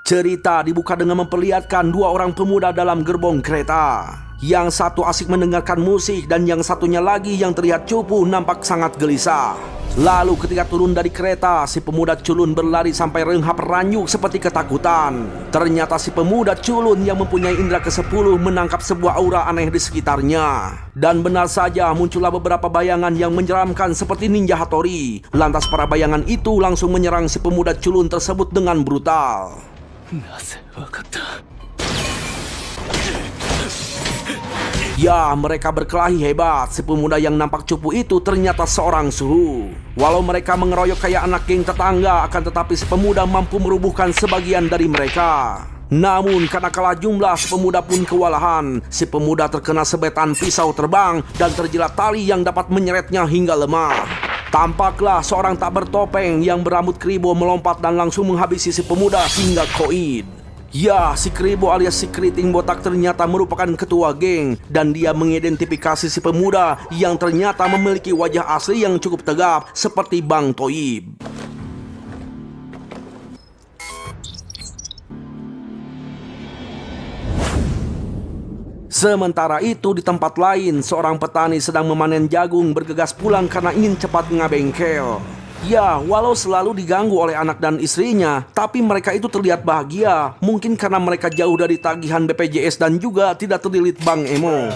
Cerita dibuka dengan memperlihatkan dua orang pemuda dalam gerbong kereta. Yang satu asik mendengarkan musik dan yang satunya lagi yang terlihat cupu nampak sangat gelisah. Lalu ketika turun dari kereta, si pemuda culun berlari sampai renghap ranyuk seperti ketakutan. Ternyata si pemuda culun yang mempunyai indera ke-10 menangkap sebuah aura aneh di sekitarnya. Dan benar saja muncullah beberapa bayangan yang menyeramkan seperti ninja Hattori. Lantas para bayangan itu langsung menyerang si pemuda culun tersebut dengan brutal. Ya, mereka berkelahi hebat. Si pemuda yang nampak cupu itu ternyata seorang suhu. Walau mereka mengeroyok kayak anak geng tetangga, akan tetapi si pemuda mampu merubuhkan sebagian dari mereka. Namun karena kalah jumlah, si pemuda pun kewalahan. Si pemuda terkena sebetan pisau terbang dan terjilat tali yang dapat menyeretnya hingga lemah. Tampaklah seorang tak bertopeng yang berambut kribo melompat dan langsung menghabisi si pemuda hingga koid. Ya, si Kribo alias si keriting botak ternyata merupakan ketua geng. Dan dia mengidentifikasi si pemuda yang ternyata memiliki wajah asli yang cukup tegap seperti Bang Toib. Sementara itu di tempat lain, seorang petani sedang memanen jagung bergegas pulang karena ingin cepat ngabengkel. Ya, walau selalu diganggu oleh anak dan istrinya, tapi mereka itu terlihat bahagia. Mungkin karena mereka jauh dari tagihan BPJS dan juga tidak terlilit Bang Emo.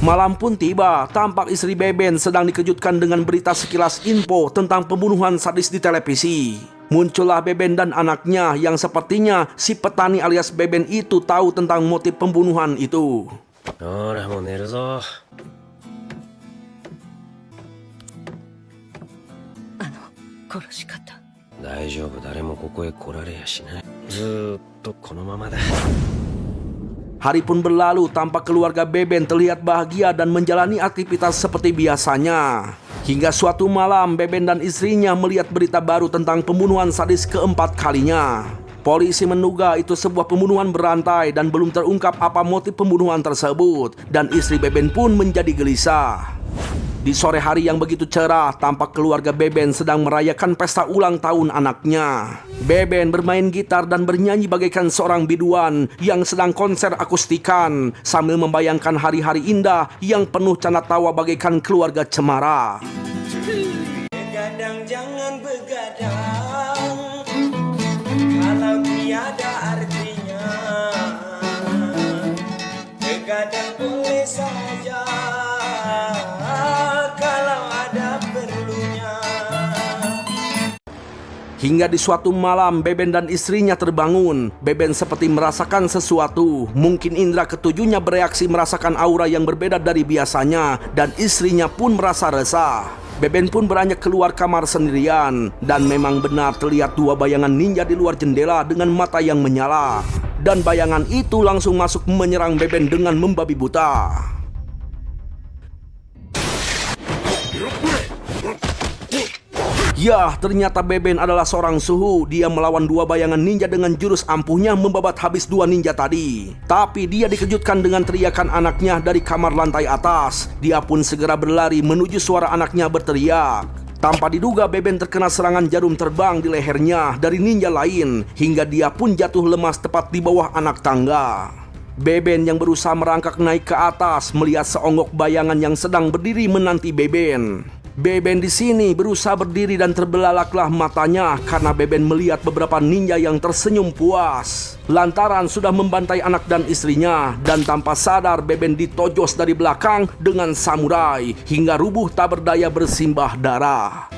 Malam pun tiba, tampak istri Beben sedang dikejutkan dengan berita sekilas info tentang pembunuhan sadis di televisi. Muncullah Beben dan anaknya yang sepertinya si petani alias Beben itu tahu tentang motif pembunuhan itu. Hari pun berlalu, tampak keluarga Beben terlihat bahagia dan menjalani aktivitas seperti biasanya. Hingga suatu malam, Beben dan istrinya melihat berita baru tentang pembunuhan sadis keempat kalinya. Polisi menduga itu sebuah pembunuhan berantai dan belum terungkap apa motif pembunuhan tersebut. Dan istri Beben pun menjadi gelisah. Di sore hari yang begitu cerah, tampak keluarga Beben sedang merayakan pesta ulang tahun anaknya. Beben bermain gitar dan bernyanyi bagaikan seorang biduan yang sedang konser akustikan sambil membayangkan hari-hari indah yang penuh canda tawa bagaikan keluarga cemara. Begadang jangan begadang kalau tiada artinya. Begadang boleh saja kalau ada perlunya. Hingga di suatu malam, Beben dan istrinya terbangun. Beben seperti merasakan sesuatu. Mungkin indera ketujuhnya bereaksi merasakan aura yang berbeda dari biasanya. Dan istrinya pun merasa resah. Beben pun beranjak keluar kamar sendirian. Dan memang benar terlihat dua bayangan ninja di luar jendela dengan mata yang menyala. Dan bayangan itu langsung masuk menyerang Beben dengan membabi buta. Ya, ternyata Beben adalah seorang suhu. Dia melawan dua bayangan ninja dengan jurus ampuhnya membabat habis dua ninja tadi. Tapi dia dikejutkan dengan teriakan anaknya dari kamar lantai atas. Dia pun segera berlari menuju suara anaknya berteriak. Tanpa diduga, Beben terkena serangan jarum terbang di lehernya dari ninja lain. Hingga dia pun jatuh lemas tepat di bawah anak tangga. Beben yang berusaha merangkak naik ke atas melihat seonggok bayangan yang sedang berdiri menanti Beben. Beben di sini berusaha berdiri dan terbelalaklah matanya karena Beben melihat beberapa ninja yang tersenyum puas lantaran sudah membantai anak dan istrinya. Dan tanpa sadar Beben ditojos dari belakang dengan samurai hingga rubuh tak berdaya bersimbah darah.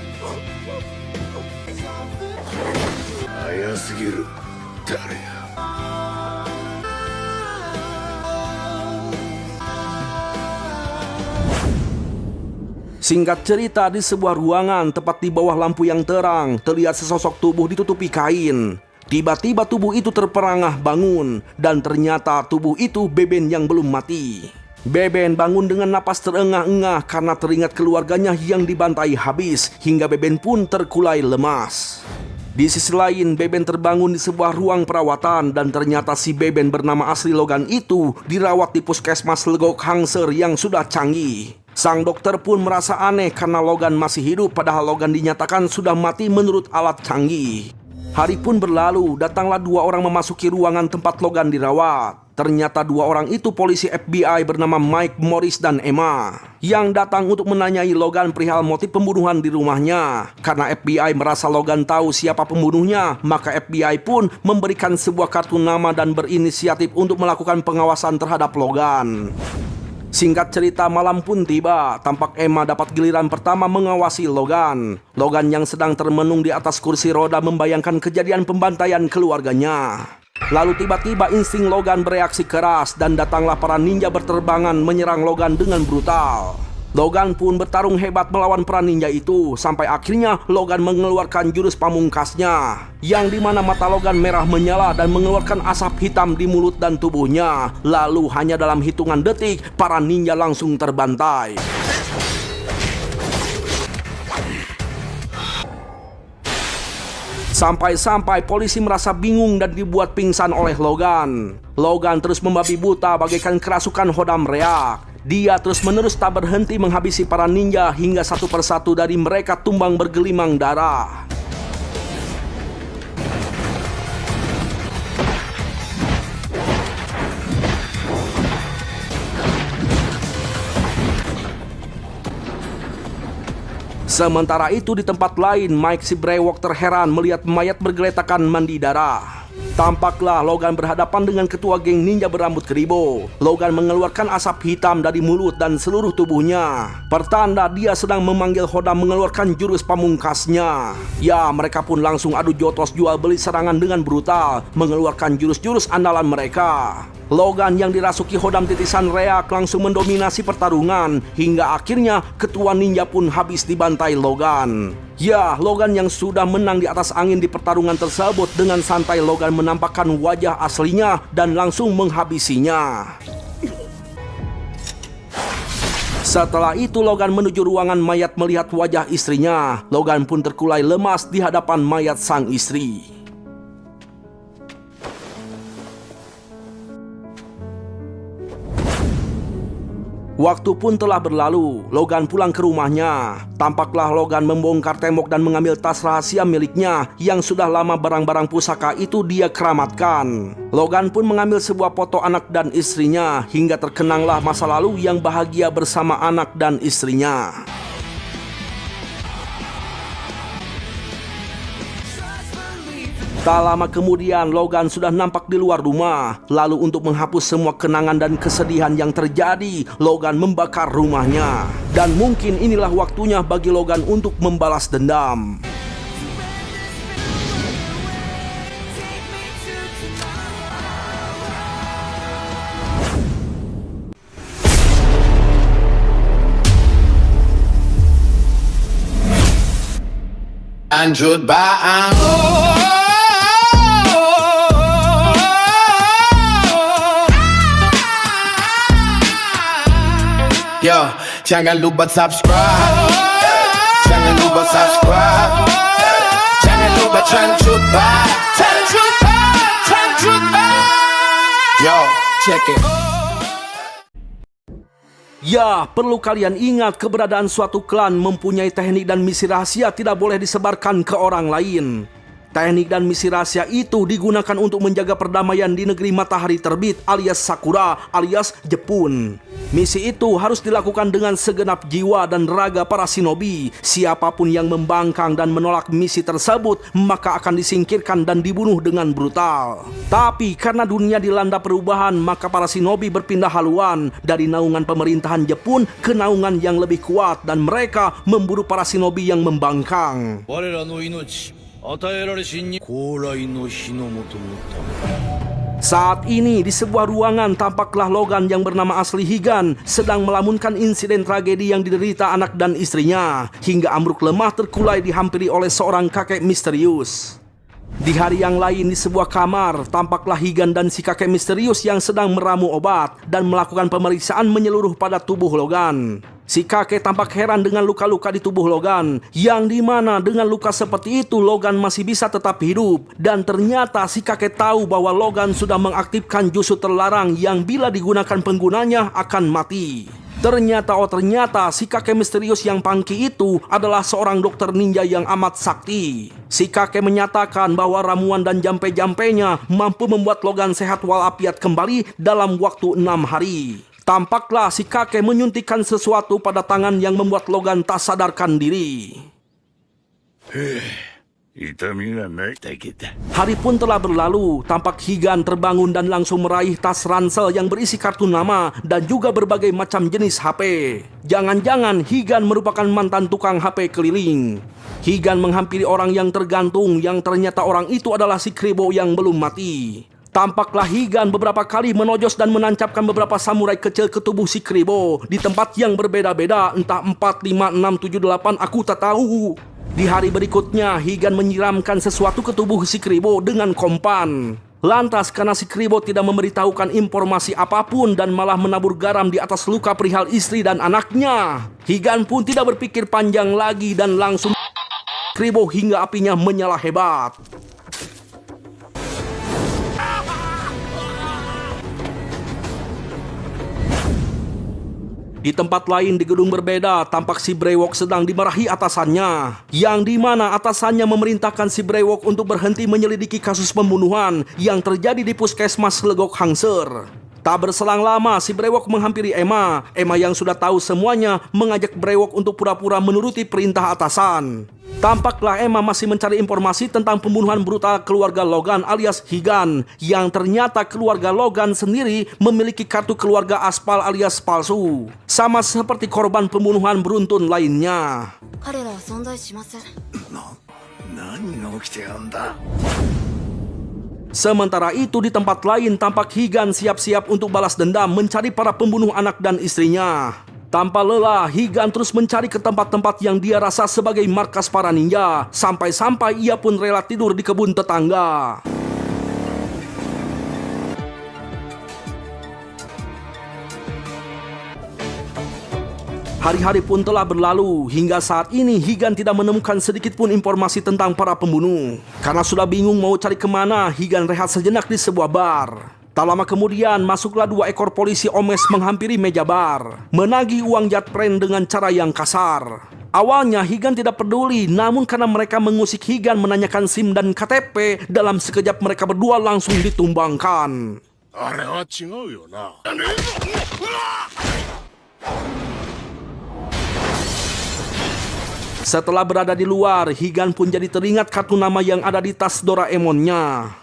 Singkat cerita, di sebuah ruangan tepat di bawah lampu yang terang terlihat sesosok tubuh ditutupi kain. Tiba-tiba tubuh itu terperangah bangun dan ternyata tubuh itu Beben yang belum mati. Beben bangun dengan napas terengah-engah karena teringat keluarganya yang dibantai habis hingga Beben pun terkulai lemas. Di sisi lain, Beben terbangun di sebuah ruang perawatan dan ternyata si Beben bernama asli Logan itu dirawat di puskesmas Legok Hangser yang sudah canggih. Sang dokter pun merasa aneh karena Logan masih hidup padahal Logan dinyatakan sudah mati menurut alat canggih. Hari pun berlalu, datanglah 2 orang memasuki ruangan tempat Logan dirawat. Ternyata 2 orang itu polisi FBI bernama Mike Morris dan Emma yang datang untuk menanyai Logan perihal motif pembunuhan di rumahnya. Karena FBI merasa Logan tahu siapa pembunuhnya, maka FBI pun memberikan sebuah kartu nama dan berinisiatif untuk melakukan pengawasan terhadap Logan. Singkat cerita, malam pun tiba. Tampak Emma dapat giliran pertama mengawasi Logan. Logan yang sedang termenung di atas kursi roda membayangkan kejadian pembantaian keluarganya. Lalu tiba-tiba insting Logan bereaksi keras dan datanglah para ninja berterbangan menyerang Logan dengan brutal. Logan pun bertarung hebat melawan para ninja itu sampai akhirnya Logan mengeluarkan jurus pamungkasnya, yang dimana mata Logan merah menyala dan mengeluarkan asap hitam di mulut dan tubuhnya. Lalu hanya dalam hitungan detik para ninja langsung terbantai. Sampai-sampai polisi merasa bingung dan dibuat pingsan oleh Logan. Logan terus membabi buta bagaikan kerasukan hodam reak. Dia terus-menerus tak berhenti menghabisi para ninja hingga satu persatu dari mereka tumbang bergelimang darah. Sementara itu di tempat lain, Mike si brewok terheran melihat mayat bergeletakan mandi darah. Tampaklah Logan berhadapan dengan ketua geng ninja berambut keribo. Logan mengeluarkan asap hitam dari mulut dan seluruh tubuhnya, pertanda dia sedang memanggil Hodam mengeluarkan jurus pamungkasnya. Ya, mereka pun langsung adu jotos jual beli serangan dengan brutal, mengeluarkan jurus-jurus andalan mereka. Logan yang dirasuki Hodam titisan reak langsung mendominasi pertarungan hingga akhirnya ketua ninja pun habis dibantai Logan. Ya, Logan yang sudah menang di atas angin di pertarungan tersebut, dengan santai Logan menampakkan wajah aslinya dan langsung menghabisinya. Setelah itu Logan menuju ruangan mayat melihat wajah istrinya. Logan pun terkulai lemas di hadapan mayat sang istri. Waktu pun telah berlalu, Logan pulang ke rumahnya. Tampaklah Logan membongkar tembok dan mengambil tas rahasia miliknya yang sudah lama barang-barang pusaka itu dia keramatkan. Logan pun mengambil sebuah foto anak dan istrinya hingga terkenanglah masa lalu yang bahagia bersama anak dan istrinya. Tak lama kemudian Logan sudah nampak di luar rumah. Lalu untuk menghapus semua kenangan dan kesedihan yang terjadi, Logan membakar rumahnya. Dan mungkin inilah waktunya bagi Logan untuk membalas dendam. Anjut baang. Yo, jangan lupa subscribe. Jangan lupa subscribe. Jangan lupa lanjut bang. Yo, check it. Ya, perlu kalian ingat keberadaan suatu klan mempunyai teknik dan misi rahasia tidak boleh disebarkan ke orang lain. Teknik dan misi rahasia itu digunakan untuk menjaga perdamaian di negeri matahari terbit alias Sakura alias Jepun. Misi itu harus dilakukan dengan segenap jiwa dan raga para shinobi. Siapapun yang membangkang dan menolak misi tersebut maka akan disingkirkan dan dibunuh dengan brutal. Tapi karena dunia dilanda perubahan, maka para shinobi berpindah haluan dari naungan pemerintahan Jepun ke naungan yang lebih kuat dan mereka memburu para shinobi yang membangkang. Saat ini di sebuah ruangan tampaklah Logan yang bernama asli Higan sedang melamunkan insiden tragedi yang diderita anak dan istrinya hingga ambruk lemah terkulai dihampiri oleh seorang kakek misterius. Di hari yang lain di sebuah kamar tampaklah Higan dan si kakek misterius yang sedang meramu obat dan melakukan pemeriksaan menyeluruh pada tubuh Logan. Si kakek tampak heran dengan luka-luka di tubuh Logan, yang dimana dengan luka seperti itu Logan masih bisa tetap hidup. Dan ternyata si kakek tahu bahwa Logan sudah mengaktifkan jurus terlarang yang bila digunakan penggunanya akan mati. Ternyata si kakek misterius yang pangki itu adalah seorang dokter ninja yang amat sakti. Si kakek menyatakan bahwa ramuan dan jampe-jampenya mampu membuat Logan sehat walafiat kembali dalam waktu 6 hari. Tampaklah si kakek menyuntikkan sesuatu pada tangan yang membuat Logan tak sadarkan diri. Hari pun telah berlalu, tampak Higan terbangun dan langsung meraih tas ransel yang berisi kartu nama dan juga berbagai macam jenis HP. Jangan-jangan Higan merupakan mantan tukang HP keliling. Higan menghampiri orang yang tergantung yang ternyata orang itu adalah si Kribo yang belum mati. Tampaklah Higan beberapa kali menojos dan menancapkan beberapa samurai kecil ke tubuh si Kribo di tempat yang berbeda-beda, entah 4, 5, 6, 7, 8, aku tak tahu. Di hari berikutnya, Higan menyiramkan sesuatu ke tubuh si Kribo dengan kompan. Lantas karena si Kribo tidak memberitahukan informasi apapun dan malah menabur garam di atas luka perihal istri dan anaknya, Higan pun tidak berpikir panjang lagi dan langsung Kribo hingga apinya menyala hebat. Di tempat lain di gedung berbeda, tampak si Brewok sedang dimarahi atasannya, yang dimana atasannya memerintahkan si Brewok untuk berhenti menyelidiki kasus pembunuhan yang terjadi di puskesmas Legok Hangser. Tak berselang lama, si Brewok menghampiri Emma. Emma yang sudah tahu semuanya mengajak Brewok untuk pura-pura menuruti perintah atasan. Tampaklah Emma masih mencari informasi tentang pembunuhan brutal keluarga Logan alias Higan, yang ternyata keluarga Logan sendiri memiliki kartu keluarga aspal alias palsu, sama seperti korban pembunuhan beruntun lainnya. Sementara itu di tempat lain tampak Higan siap-siap untuk balas dendam mencari para pembunuh anak dan istrinya. Tanpa lelah, Higan terus mencari ke tempat-tempat yang dia rasa sebagai markas para ninja, sampai-sampai ia pun rela tidur di kebun tetangga. Hari-hari pun telah berlalu, hingga saat ini Higan tidak menemukan sedikit pun informasi tentang para pembunuh. Karena sudah bingung mau cari kemana, Higan rehat sejenak di sebuah bar. Tak lama kemudian, masuklah 2 ekor polisi omes menghampiri meja bar, menagih uang jatpren dengan cara yang kasar. Awalnya Higan tidak peduli, namun karena mereka mengusik Higan menanyakan SIM dan KTP, dalam sekejap mereka berdua langsung ditumbangkan. Setelah berada di luar, Higan pun jadi teringat kartu nama yang ada di tas Doraemonnya.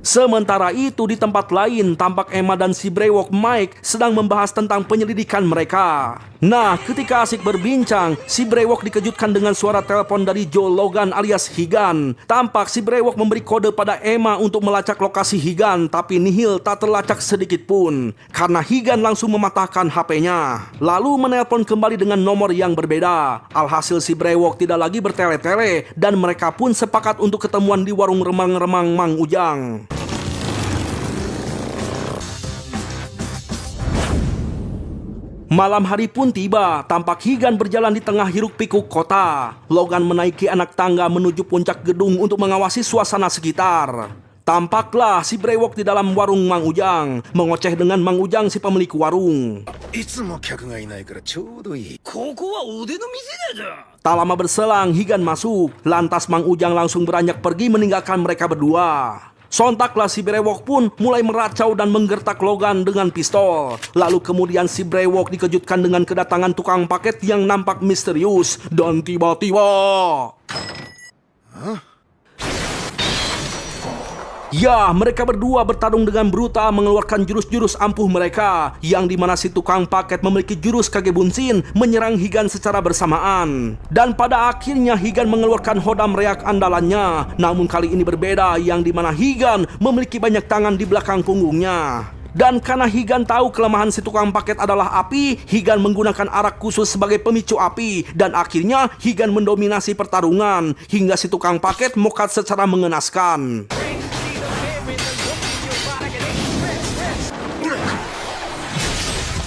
Sementara itu di tempat lain, tampak Emma dan si Brewok Mike sedang membahas tentang penyelidikan mereka. Nah, ketika asik berbincang, si Brewok dikejutkan dengan suara telepon dari Joe Logan alias Higan. Tampak si Brewok memberi kode pada Emma untuk melacak lokasi Higan, tapi nihil tak terlacak sedikit pun, karena Higan langsung mematahkan HP-nya, lalu menelpon kembali dengan nomor yang berbeda. Alhasil si Brewok tidak lagi bertele-tele, dan mereka pun sepakat untuk ketemuan di warung remang-remang Mang Ujang. Malam hari pun tiba, tampak Higan berjalan di tengah hiruk-pikuk kota. Logan menaiki anak tangga menuju puncak gedung untuk mengawasi suasana sekitar. Tampaklah si Brewok di dalam warung Mang Ujang, mengoceh dengan Mang Ujang si pemilik warung. Tak lama berselang, Higan masuk. Lantas Mang Ujang langsung beranjak pergi meninggalkan mereka berdua. Sontaklah si Brewok pun mulai meracau dan menggertak Logan dengan pistol. Lalu kemudian si Brewok dikejutkan dengan kedatangan tukang paket yang nampak misterius. Dan tiba-tiba... Ya, mereka berdua bertarung dengan brutal mengeluarkan jurus-jurus ampuh mereka, yang dimana si tukang paket memiliki jurus Kage Bunshin menyerang Higan secara bersamaan. Dan pada akhirnya Higan mengeluarkan hodam reak andalannya. Namun kali ini berbeda, yang dimana Higan memiliki banyak tangan di belakang punggungnya. Dan karena Higan tahu kelemahan si tukang paket adalah api, Higan menggunakan arak khusus sebagai pemicu api. Dan akhirnya Higan mendominasi pertarungan, hingga si tukang paket mokat secara mengenaskan.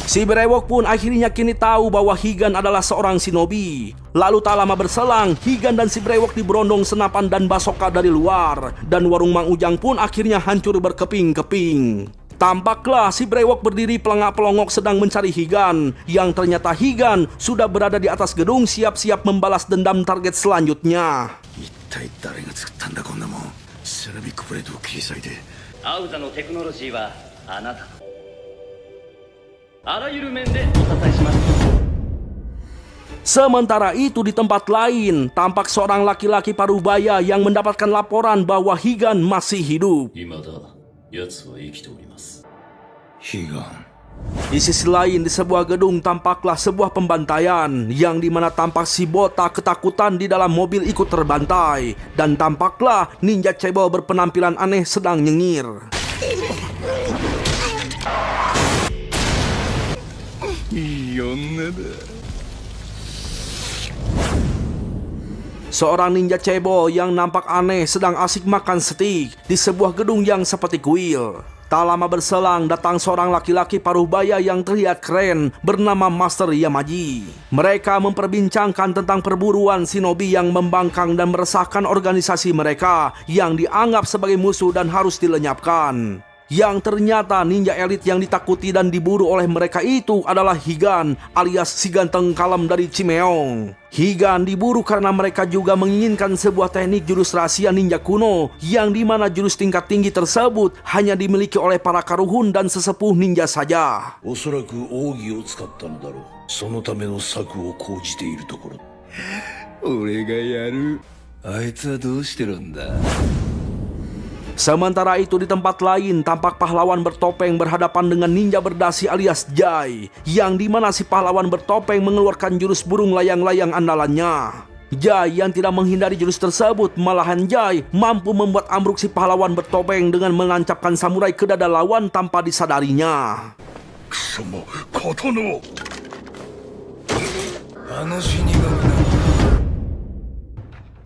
Si Brewok pun akhirnya kini tahu bahwa Higan adalah seorang shinobi. Lalu tak lama berselang, Higan dan si Brewok diberondong senapan dan basoka dari luar. Dan warung Mang Ujang pun akhirnya hancur berkeping-keping. Tampaklah si Brewok berdiri pelengak-pelongok sedang mencari Higan. Yang ternyata Higan sudah berada di atas gedung siap-siap membalas dendam target selanjutnya. アウザのテクノロジーはあなたのあらゆる面でお支えします。 Sementara itu di tempat lain, tampak seorang laki-laki parubaya yang mendapatkan laporan bahwa Higan masih hidup. 未だ奴は生きております。 Di sisi lain, di sebuah gedung tampaklah sebuah pembantaian yang dimana tampak si botak ketakutan di dalam mobil ikut terbantai. Dan tampaklah ninja cebol berpenampilan aneh sedang nyengir. Seorang ninja cebol yang nampak aneh sedang asik makan steak di sebuah gedung yang seperti kuil. Tak lama berselang datang seorang laki-laki parubaya yang terlihat keren bernama Master Yamaji. Mereka memperbincangkan tentang perburuan shinobi yang membangkang dan meresahkan organisasi mereka yang dianggap sebagai musuh dan harus dilenyapkan. Yang ternyata ninja elit yang ditakuti dan diburu oleh mereka itu adalah Higan alias si ganteng kalem dari Cimeong. Higan diburu karena mereka juga menginginkan sebuah teknik jurus rahasia ninja kuno yang dimana jurus tingkat tinggi tersebut hanya dimiliki oleh para karuhun dan sesepuh ninja saja. おそらく奥義を使ったのだろう。そのための策を講じているところ。俺がやる。あいつはどうしてるんだ。 Sementara itu di tempat lain tampak pahlawan bertopeng berhadapan dengan ninja berdasi alias Jai, yang dimana si pahlawan bertopeng mengeluarkan jurus burung layang-layang andalannya. Jai yang tidak menghindari jurus tersebut, malahan Jai mampu membuat ambruk si pahlawan bertopeng dengan menancapkan samurai ke dada lawan tanpa disadarinya. 貴様、刀を。あの死神だ。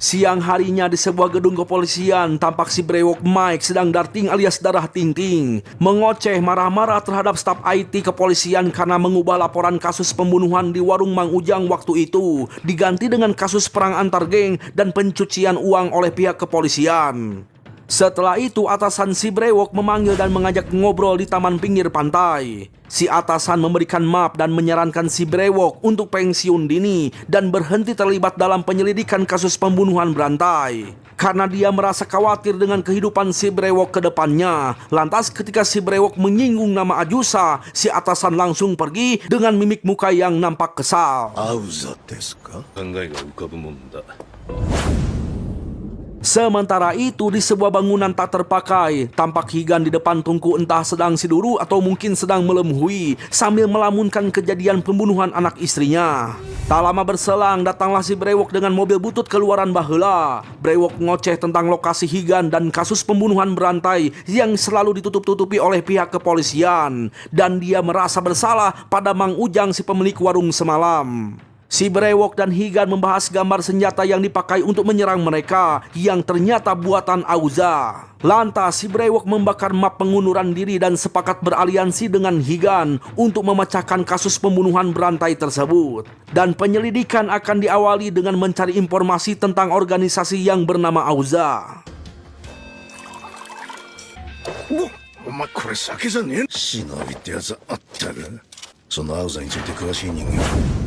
Siang harinya di sebuah gedung kepolisian, tampak si Brewok Mike sedang darting alias darah ting-ting, mengoceh marah-marah terhadap staf IT kepolisian karena mengubah laporan kasus pembunuhan di warung Mang Ujang waktu itu diganti dengan kasus perang antar geng dan pencucian uang oleh pihak kepolisian. Setelah itu atasan si Brewok memanggil dan mengajak ngobrol di taman pinggir pantai. Si atasan memberikan map dan menyarankan si Brewok untuk pensiun dini dan berhenti terlibat dalam penyelidikan kasus pembunuhan berantai. Karena dia merasa khawatir dengan kehidupan si Brewok ke depannya. Lantas ketika si Brewok menyinggung nama Ajusa, si atasan langsung pergi dengan mimik muka yang nampak kesal. アウザですか。考えが浮かぶもんだ。 Sementara itu di sebuah bangunan tak terpakai, tampak Higan di depan tungku entah sedang siduru atau mungkin sedang melemhui sambil melamunkan kejadian pembunuhan anak istrinya. Tak lama berselang datanglah si Brewok dengan mobil butut keluaran baheula. Brewok ngoceh tentang lokasi Higan dan kasus pembunuhan berantai yang selalu ditutup-tutupi oleh pihak kepolisian. Dan dia merasa bersalah pada Mang Ujang si pemilik warung semalam. Si Brewok dan Higan membahas gambar senjata yang dipakai untuk menyerang mereka yang ternyata buatan Auza. Lantas si Brewok membakar map pengunduran diri dan sepakat beraliansi dengan Higan untuk memecahkan kasus pembunuhan berantai tersebut. Dan penyelidikan akan diawali dengan mencari informasi tentang organisasi yang bernama Auza. お前これ酒じゃねえ。忍びってやつあったが。そのアウザについて詳しい人間。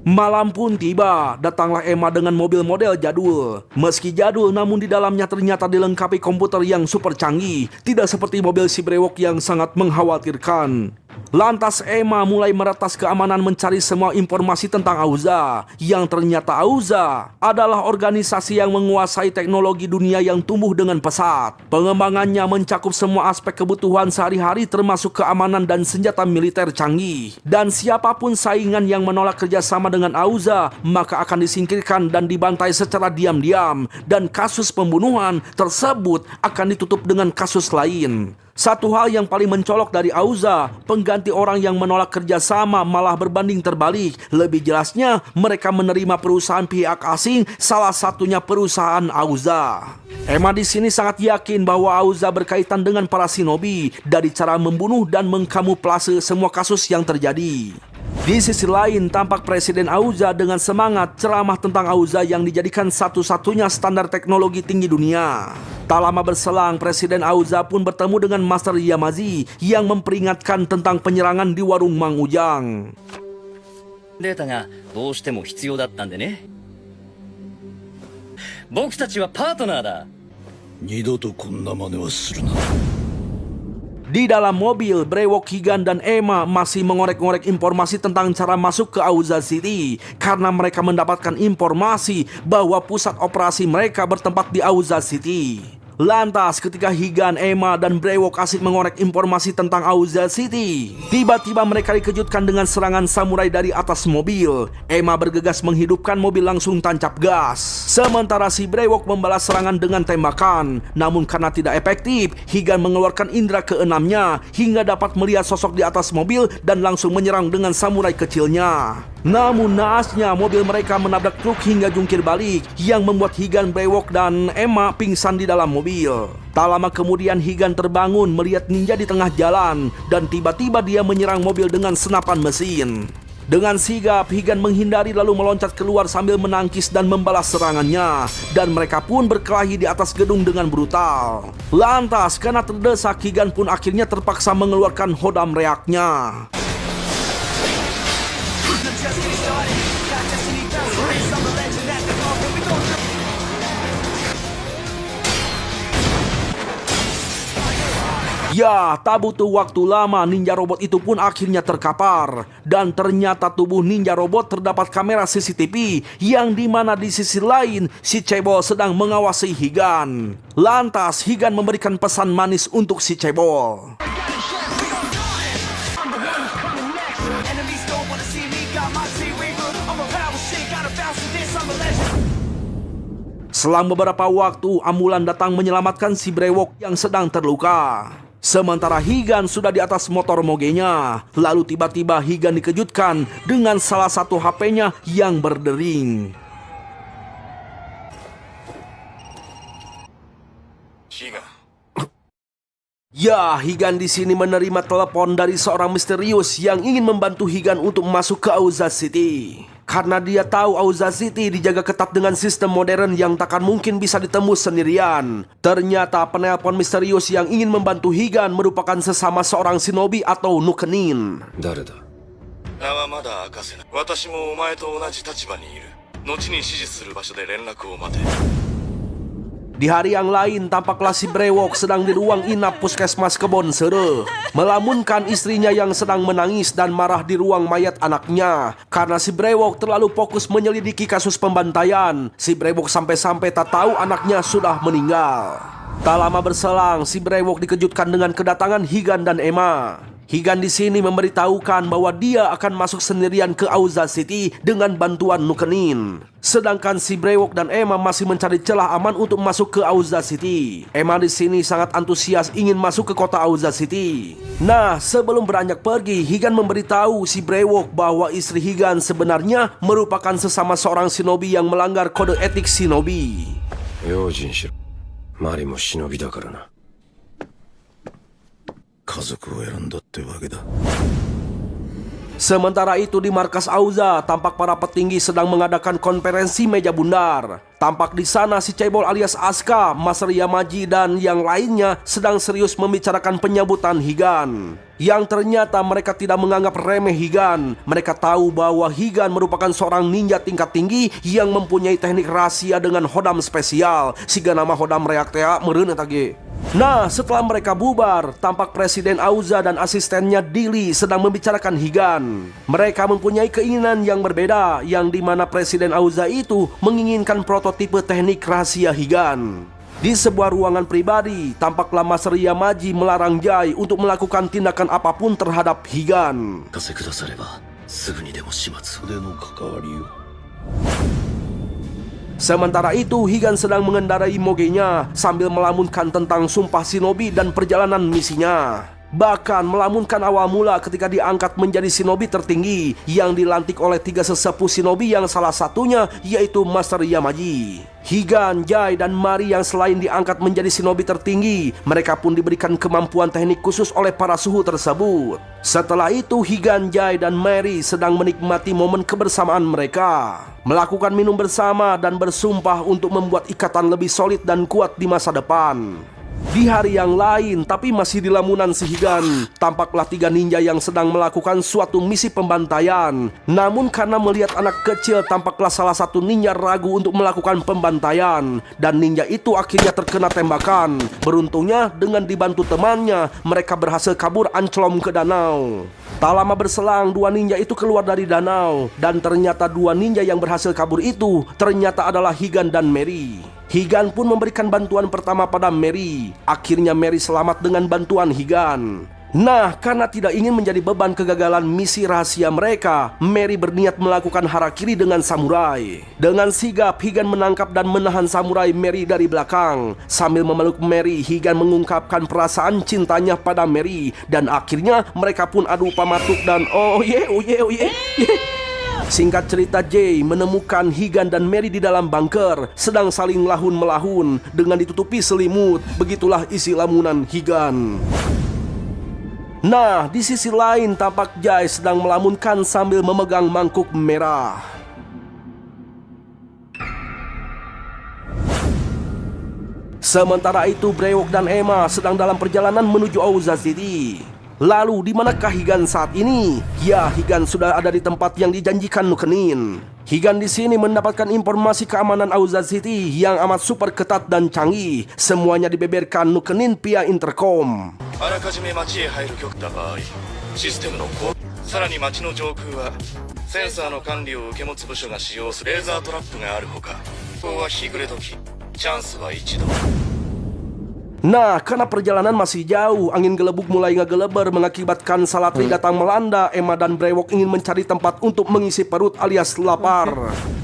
Malam pun tiba, datanglah Emma dengan mobil model jadul. Meski jadul, namun di dalamnya ternyata dilengkapi komputer yang super canggih. Tidak seperti mobil si Brewok yang sangat mengkhawatirkan. Lantas Emma mulai meretas keamanan mencari semua informasi tentang Auza. Yang ternyata Auza adalah organisasi yang menguasai teknologi dunia yang tumbuh dengan pesat. Pengembangannya mencakup semua aspek kebutuhan sehari-hari termasuk keamanan dan senjata militer canggih. Dan siapapun saingan yang menolak kerjasama dengan Auza maka akan disingkirkan dan dibantai secara diam-diam. Dan kasus pembunuhan tersebut akan ditutup dengan kasus lain. Satu hal yang paling mencolok dari Auza, pengganti orang yang menolak kerjasama malah berbanding terbalik. Lebih jelasnya, mereka menerima perusahaan pihak asing, salah satunya perusahaan Auza. Emma di sini sangat yakin bahwa Auza berkaitan dengan para shinobi dari cara membunuh dan mengkamuflase semua kasus yang terjadi. Di sisi lain, tampak Presiden Auza dengan semangat ceramah tentang Auza yang dijadikan satu-satunya standar teknologi tinggi dunia. Tak lama berselang, Presiden Auza pun bertemu dengan Master Yamaji yang memperingatkan tentang penyerangan di warung Mang Ujang. データがどうしても必要だったんでね。僕たちはパートナーだ。二度とこんな真似はするな。 Di dalam mobil, Brewok, Higan, dan Emma masih mengorek-ngorek informasi tentang cara masuk ke Auza City karena mereka mendapatkan informasi bahwa pusat operasi mereka bertempat di Auza City. Lantas ketika Higan, Emma, dan Brewok asik mengorek informasi tentang Auza City, tiba-tiba mereka dikejutkan dengan serangan samurai dari atas mobil. Emma bergegas menghidupkan mobil langsung tancap gas. Sementara si Brewok membalas serangan dengan tembakan. Namun karena tidak efektif, Higan mengeluarkan indera keenamnya hingga dapat melihat sosok di atas mobil dan langsung menyerang dengan samurai kecilnya. Namun naasnya mobil mereka menabrak truk hingga jungkir balik yang membuat Higan, Brewok, dan Emma pingsan di dalam mobil. Tak lama kemudian Higan terbangun melihat ninja di tengah jalan dan tiba-tiba dia menyerang mobil dengan senapan mesin. Dengan sigap, Higan menghindari lalu meloncat keluar sambil menangkis dan membalas serangannya. Dan mereka pun berkelahi di atas gedung dengan brutal. Lantas, karena terdesak, Higan pun akhirnya terpaksa mengeluarkan hodam reaknya. Ya, tak butuh waktu lama ninja robot itu pun akhirnya terkapar. Dan ternyata tubuh ninja robot terdapat kamera CCTV yang dimana di sisi lain si Cebol sedang mengawasi Higan. Lantas Higan memberikan pesan manis untuk si Cebol. Selang beberapa waktu, ambulan datang menyelamatkan si Brewok yang sedang terluka. Sementara Higan sudah di atas motor mogenya. Lalu tiba-tiba Higan dikejutkan dengan salah satu HP-nya yang berdering. Ya, Higan di sini menerima telepon dari seorang misterius yang ingin membantu Higan untuk masuk ke Auza City. Karena dia tahu Auza City dijaga ketat dengan sistem modern yang takkan mungkin bisa ditembus sendirian. Ternyata penelpon misterius yang ingin membantu Higan merupakan sesama seorang shinobi atau nukenin. 誰だ？名はまだ明かせない。私もお前と同じ立場にいる。後に指示する場所で連絡を待て。 Di hari yang lain, tampaklah si Brewok sedang di ruang inap puskesmas Kebon Sere, melamunkan istrinya yang sedang menangis dan marah di ruang mayat anaknya. Karena si Brewok terlalu fokus menyelidiki kasus pembantaian, si Brewok sampai-sampai tak tahu anaknya sudah meninggal. Tak lama berselang, si Brewok dikejutkan dengan kedatangan Higan dan Emma. Higan di sini memberitahukan bahwa dia akan masuk sendirian ke Auza City dengan bantuan nukenin. Sedangkan si Brewok dan Emma masih mencari celah aman untuk masuk ke Auza City. Emma di sini sangat antusias ingin masuk ke kota Auza City. Nah, sebelum beranjak pergi, Higan memberitahu si Brewok bahwa istri Higan sebenarnya merupakan sesama seorang shinobi yang melanggar kode etik shinobi. 用心しろ。マリも忍びだからな。家族を選んだってわけだ。 Sementara itu di markas Auza, tampak para petinggi sedang mengadakan konferensi meja bundar. Tampak di sana si Cebol alias Asuka, Master Yamaji, dan yang lainnya sedang serius membicarakan penyambutan Higan. Yang ternyata mereka tidak menganggap remeh Higan. Mereka tahu bahwa Higan merupakan seorang ninja tingkat tinggi yang mempunyai teknik rahasia dengan hodam spesial. Siga nama hodam reaktea meureun eta ge. Nah, setelah mereka bubar, tampak Presiden Auza dan asistennya Dili sedang membicarakan Higan. Mereka mempunyai keinginan yang berbeda, yang dimana Presiden Auza itu menginginkan prototipe teknik rahasia Higan. Di sebuah ruangan pribadi, tampaklah Master Yamaji melarang Jai untuk melakukan tindakan apapun terhadap Higan. 貸せくださればすぐにでも始末を。での関わりよ。Sementara itu, Higan sedang mengendarai mogenya sambil melamunkan tentang sumpah shinobi dan perjalanan misinya. Bahkan melamunkan awal mula ketika diangkat menjadi shinobi tertinggi yang dilantik oleh 3 sesepuh shinobi yang salah satunya yaitu Master Yamaji. Higan, Jai, dan Mari yang selain diangkat menjadi shinobi tertinggi, mereka pun diberikan kemampuan teknik khusus oleh para suhu tersebut. Setelah itu, Higan, Jai, dan Mary sedang menikmati momen kebersamaan mereka, melakukan minum bersama dan bersumpah untuk membuat ikatan lebih solid dan kuat di masa depan. Di hari yang lain, tapi masih di lamunan si Higan, tampaklah 3 ninja yang sedang melakukan suatu misi pembantaian. Namun karena melihat anak kecil, tampaklah salah satu ninja ragu untuk melakukan pembantaian, dan ninja itu akhirnya terkena tembakan. Beruntungnya dengan dibantu temannya, mereka berhasil kabur anclom ke danau. Tak lama berselang, 2 ninja itu keluar dari danau, dan ternyata 2 ninja yang berhasil kabur itu ternyata adalah Higan dan Mary. Higan pun memberikan bantuan pertama pada Mary. Akhirnya Mary selamat dengan bantuan Higan. Nah, karena tidak ingin menjadi beban kegagalan misi rahasia mereka, Mary berniat melakukan harakiri dengan samurai. Dengan sigap, Higan menangkap dan menahan samurai Mary dari belakang. Sambil memeluk Mary, Higan mengungkapkan perasaan cintanya pada Mary. Dan akhirnya mereka pun adu pamatuk dan oh ye. Singkat cerita, Jay menemukan Higan dan Mary di dalam bunker, sedang saling melahun dengan ditutupi selimut. Begitulah isi lamunan Higan. Nah, di sisi lain tampak Jay sedang melamunkan sambil memegang mangkuk merah. Sementara itu, Brewok dan Emma sedang dalam perjalanan menuju Aoza City. Lalu di manakah Higan saat ini? Ya, Higan sudah ada di tempat yang dijanjikan Nukenin. Higan di sini mendapatkan informasi keamanan Aoza City yang amat super ketat dan canggih. Semuanya dibeberkan Nukenin via intercom. あらかじめ町へ入る局だ場合、システムのさらに町の上空はセンサーの管理を受け持つ部署が使用するレーザートラップがあるほか、ここは日暮れ時、チャンスは一度。 Nah, karena perjalanan masih jauh, angin gelebuk mulai ngegeleber mengakibatkan Salatri datang melanda. Emma dan Brewok ingin mencari tempat untuk mengisi perut alias lapar.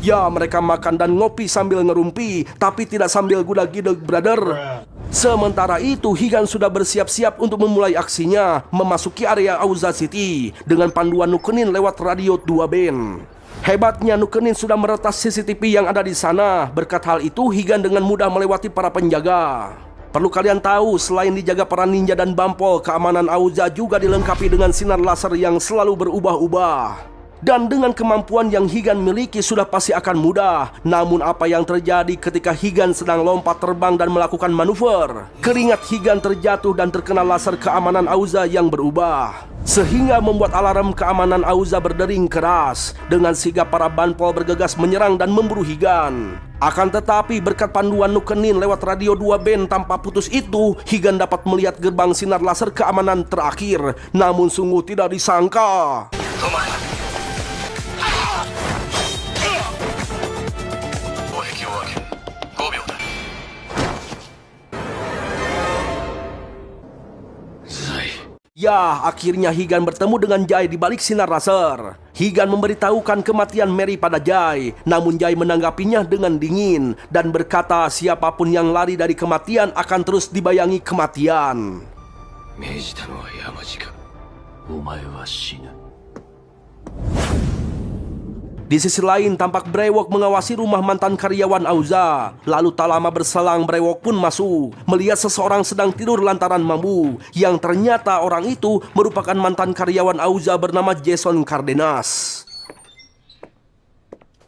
Ya, mereka makan dan ngopi sambil ngerumpi, tapi tidak sambil gudak-gideg, brother. Sementara itu, Higan sudah bersiap-siap untuk memulai aksinya, memasuki area Aoza City dengan panduan Nukenin lewat radio 2 band. Hebatnya, Nukenin sudah meretas CCTV yang ada di sana. Berkat hal itu, Higan dengan mudah melewati para penjaga. Perlu kalian tahu, selain dijaga para ninja dan bampol, keamanan Aoza juga dilengkapi dengan sinar laser yang selalu berubah-ubah. Dan dengan kemampuan yang Higan miliki sudah pasti akan mudah. Namun apa yang terjadi ketika Higan sedang lompat terbang dan melakukan manuver? Keringat Higan terjatuh dan terkena laser keamanan Aoza yang berubah, sehingga membuat alarm keamanan Aoza berdering keras. Dengan sigap para banpol bergegas menyerang dan memburu Higan. Akan tetapi berkat panduan Nukenin lewat radio 2 band tanpa putus itu, Higan dapat melihat gerbang sinar laser keamanan terakhir. Namun sungguh tidak disangka, ya, akhirnya Higan bertemu dengan Jai di balik sinar laser. Higan memberitahukan kematian Mary pada Jai, namun Jai menanggapinya dengan dingin dan berkata siapapun yang lari dari kematian akan terus dibayangi kematian. Di sisi lain, tampak Brewok mengawasi rumah mantan karyawan Aoza. Lalu tak lama berselang, Brewok pun masuk, melihat seseorang sedang tidur lantaran mampu, yang ternyata orang itu merupakan mantan karyawan Aoza bernama Jason Cardenas.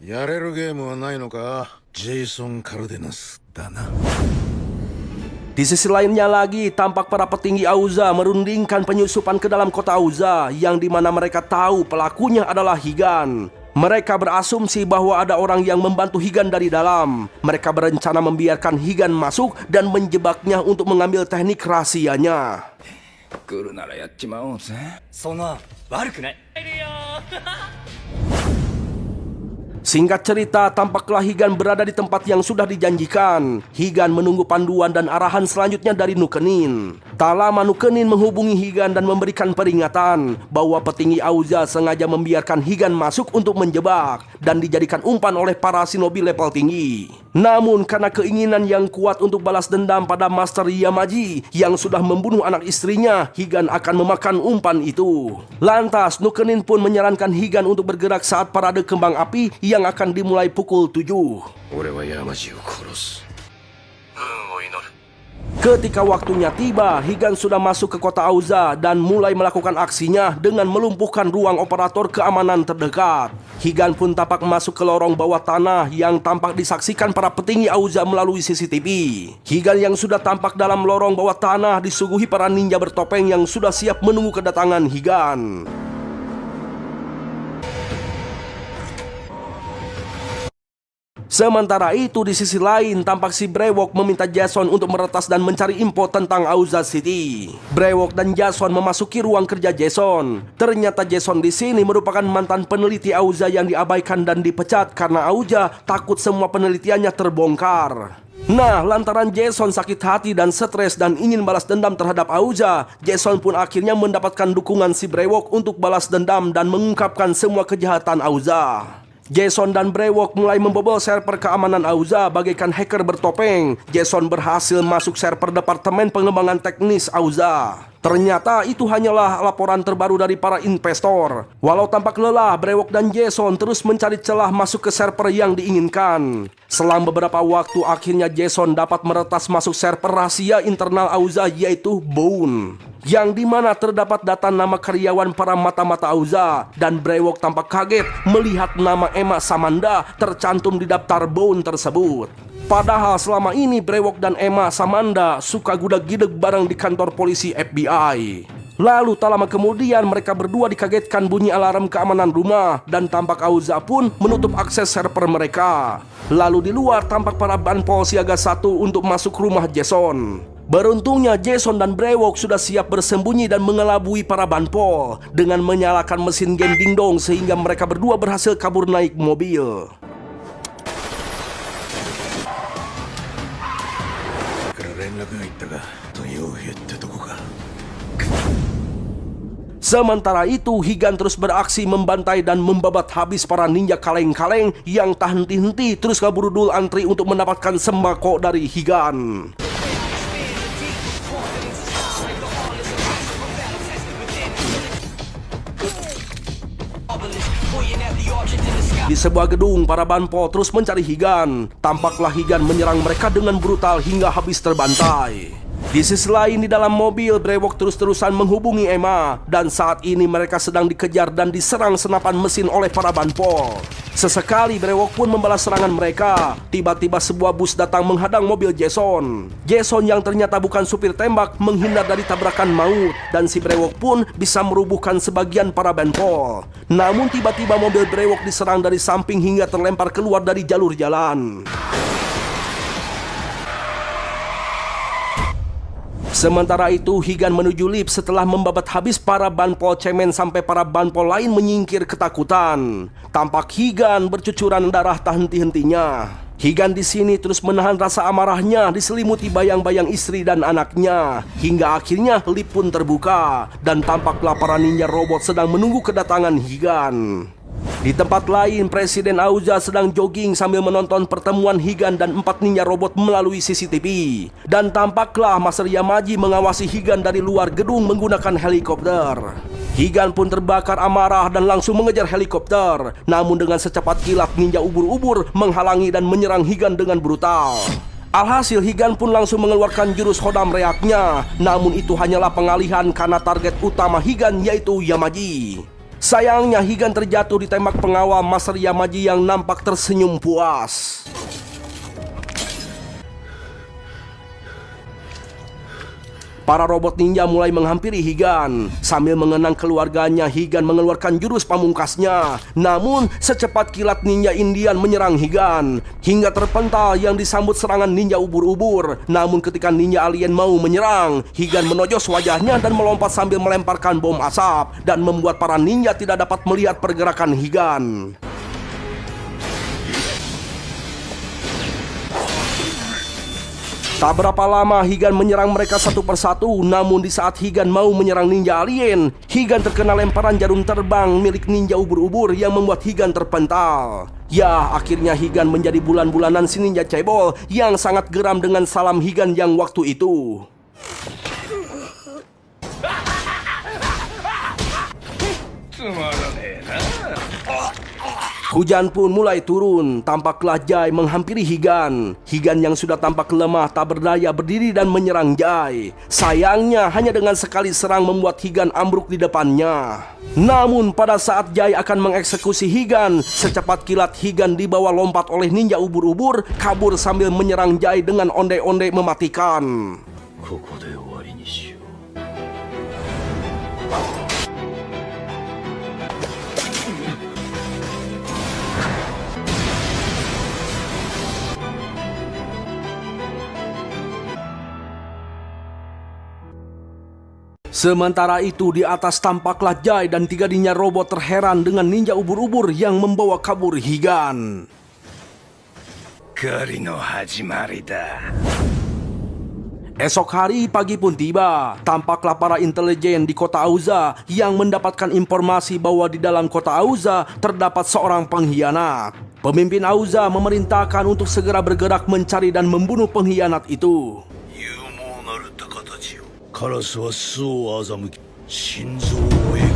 やれるゲームはないのか、ジェイソン・カルデナスだな。 Di sisi lainnya lagi, tampak para petinggi Aoza merundingkan penyusupan ke dalam kota Aoza, yang dimana mereka tahu pelakunya adalah Higan. Mereka berasumsi bahwa ada orang yang membantu Higan dari dalam. Mereka berencana membiarkan Higan masuk dan menjebaknya untuk mengambil teknik rahasianya. Singkat cerita, tampaklah Higan berada di tempat yang sudah dijanjikan. Higan menunggu panduan dan arahan selanjutnya dari Nukenin. Tak lama Nukenin menghubungi Higan dan memberikan peringatan bahwa petinggi Auza sengaja membiarkan Higan masuk untuk menjebak dan dijadikan umpan oleh para shinobi level tinggi. Namun karena keinginan yang kuat untuk balas dendam pada Master Yamaji yang sudah membunuh anak istrinya, Higan akan memakan umpan itu. Lantas Nukenin pun menyarankan Higan untuk bergerak saat parade kembang api yang akan dimulai pukul 7. Ketika waktunya tiba, Higan sudah masuk ke kota Auza dan mulai melakukan aksinya dengan melumpuhkan ruang operator keamanan terdekat. Higan pun tampak masuk ke lorong bawah tanah yang tampak disaksikan para petinggi Auza melalui CCTV. Higan yang sudah tampak dalam lorong bawah tanah disuguhi para ninja bertopeng yang sudah siap menunggu kedatangan Higan. Sementara itu di sisi lain tampak si Brewok meminta Jason untuk meretas dan mencari info tentang Auza City. Brewok dan Jason memasuki ruang kerja Jason. Ternyata Jason di sini merupakan mantan peneliti Auza yang diabaikan dan dipecat karena Auza takut semua penelitiannya terbongkar. Nah, lantaran Jason sakit hati dan stres dan ingin balas dendam terhadap Auza, Jason pun akhirnya mendapatkan dukungan si Brewok untuk balas dendam dan mengungkapkan semua kejahatan Auza. Jason dan Brewok mulai membobol server keamanan Auza bagaikan hacker bertopeng. Jason berhasil masuk server departemen pengembangan teknis Auza. Ternyata itu hanyalah laporan terbaru dari para investor. Walau tampak lelah, Brewok dan Jason terus mencari celah masuk ke server yang diinginkan. Selang beberapa waktu akhirnya Jason dapat meretas masuk server rahasia internal Auza yaitu Bone, yang dimana terdapat data nama karyawan para mata-mata Auza. Dan Brewok tampak kaget melihat nama Emma Samanda tercantum di daftar Bone tersebut. Padahal selama ini Brewok dan Emma Samanda suka gudak-gideg bareng di kantor polisi FBI. Lalu tak lama kemudian mereka berdua dikagetkan bunyi alarm keamanan rumah dan tampak Auza pun menutup akses server mereka. Lalu di luar tampak para banpol siaga 1 untuk masuk rumah Jason. Beruntungnya Jason dan Brewok sudah siap bersembunyi dan mengelabui para banpol dengan menyalakan mesin game dingdong sehingga mereka berdua berhasil kabur naik mobil. Sementara itu Higan terus beraksi membantai dan membabat habis para ninja kaleng-kaleng yang tak henti-henti terus kaburudul antri untuk mendapatkan sembako dari Higan. Di sebuah gedung, para banpol terus mencari Higan. Tampaklah Higan menyerang mereka dengan brutal hingga habis terbantai. Di sisi lain di dalam mobil, Brewok terus-terusan menghubungi Emma. Dan saat ini mereka sedang dikejar dan diserang senapan mesin oleh para banpol. Sesekali Brewok pun membalas serangan mereka. Tiba-tiba sebuah bus datang menghadang mobil Jason. Jason yang ternyata bukan supir tembak menghindar dari tabrakan maut. Dan si Brewok pun bisa merubuhkan sebagian para banpol. Namun tiba-tiba mobil Brewok diserang dari samping hingga terlempar keluar dari jalur jalan. Sementara itu Higan menuju lift setelah membabat habis para banpol cemen sampai para banpol lain menyingkir ketakutan. Tampak Higan bercucuran darah tak henti-hentinya. Higan di sini terus menahan rasa amarahnya diselimuti bayang-bayang istri dan anaknya. Hingga akhirnya lift pun terbuka dan tampaklah para ninja robot sedang menunggu kedatangan Higan. Di tempat lain, Presiden Auza sedang jogging sambil menonton pertemuan Higan dan 4 ninja robot melalui CCTV. Dan tampaklah Master Yamaji mengawasi Higan dari luar gedung menggunakan helikopter. Higan pun terbakar amarah dan langsung mengejar helikopter. Namun dengan secepat kilat ninja ubur-ubur menghalangi dan menyerang Higan dengan brutal. Alhasil Higan pun langsung mengeluarkan jurus Hodam Reaknya. Namun itu hanyalah pengalihan karena target utama Higan yaitu Yamaji. Sayangnya Higan terjatuh ditembak pengawal Master Yamaji yang nampak tersenyum puas. Para robot ninja mulai menghampiri Higan. Sambil mengenang keluarganya, Higan mengeluarkan jurus pamungkasnya. Namun secepat kilat ninja Indian menyerang Higan hingga terpental yang disambut serangan ninja ubur-ubur. Namun ketika ninja alien mau menyerang, Higan menojos wajahnya dan melompat sambil melemparkan bom asap dan membuat para ninja tidak dapat melihat pergerakan Higan. Tak berapa lama Higan menyerang mereka satu persatu. Namun di saat Higan mau menyerang ninja alien, Higan terkena lemparan jarum terbang milik ninja ubur-ubur yang membuat Higan terpental. Ya, akhirnya Higan menjadi bulan-bulanan si ninja cebol yang sangat geram dengan salam Higan yang waktu itu. Hujan pun mulai turun. Tampaklah Jai menghampiri Higan. Higan yang sudah tampak lemah tak berdaya berdiri dan menyerang Jai. Sayangnya hanya dengan sekali serang membuat Higan ambruk di depannya. Namun pada saat Jai akan mengeksekusi Higan, secepat kilat Higan dibawa lompat oleh ninja ubur-ubur, kabur sambil menyerang Jai dengan onde-onde mematikan. Sementara itu di atas tampaklah Jai dan 3 ninja robot terheran dengan ninja ubur-ubur yang membawa kabur Higan. Esok hari pagi pun tiba. Tampaklah para intelijen di kota Auza yang mendapatkan informasi bahwa di dalam kota Auza terdapat seorang pengkhianat. Pemimpin Auza memerintahkan untuk segera bergerak mencari dan membunuh pengkhianat itu. カラスは巣を欺き心臓をえぐる。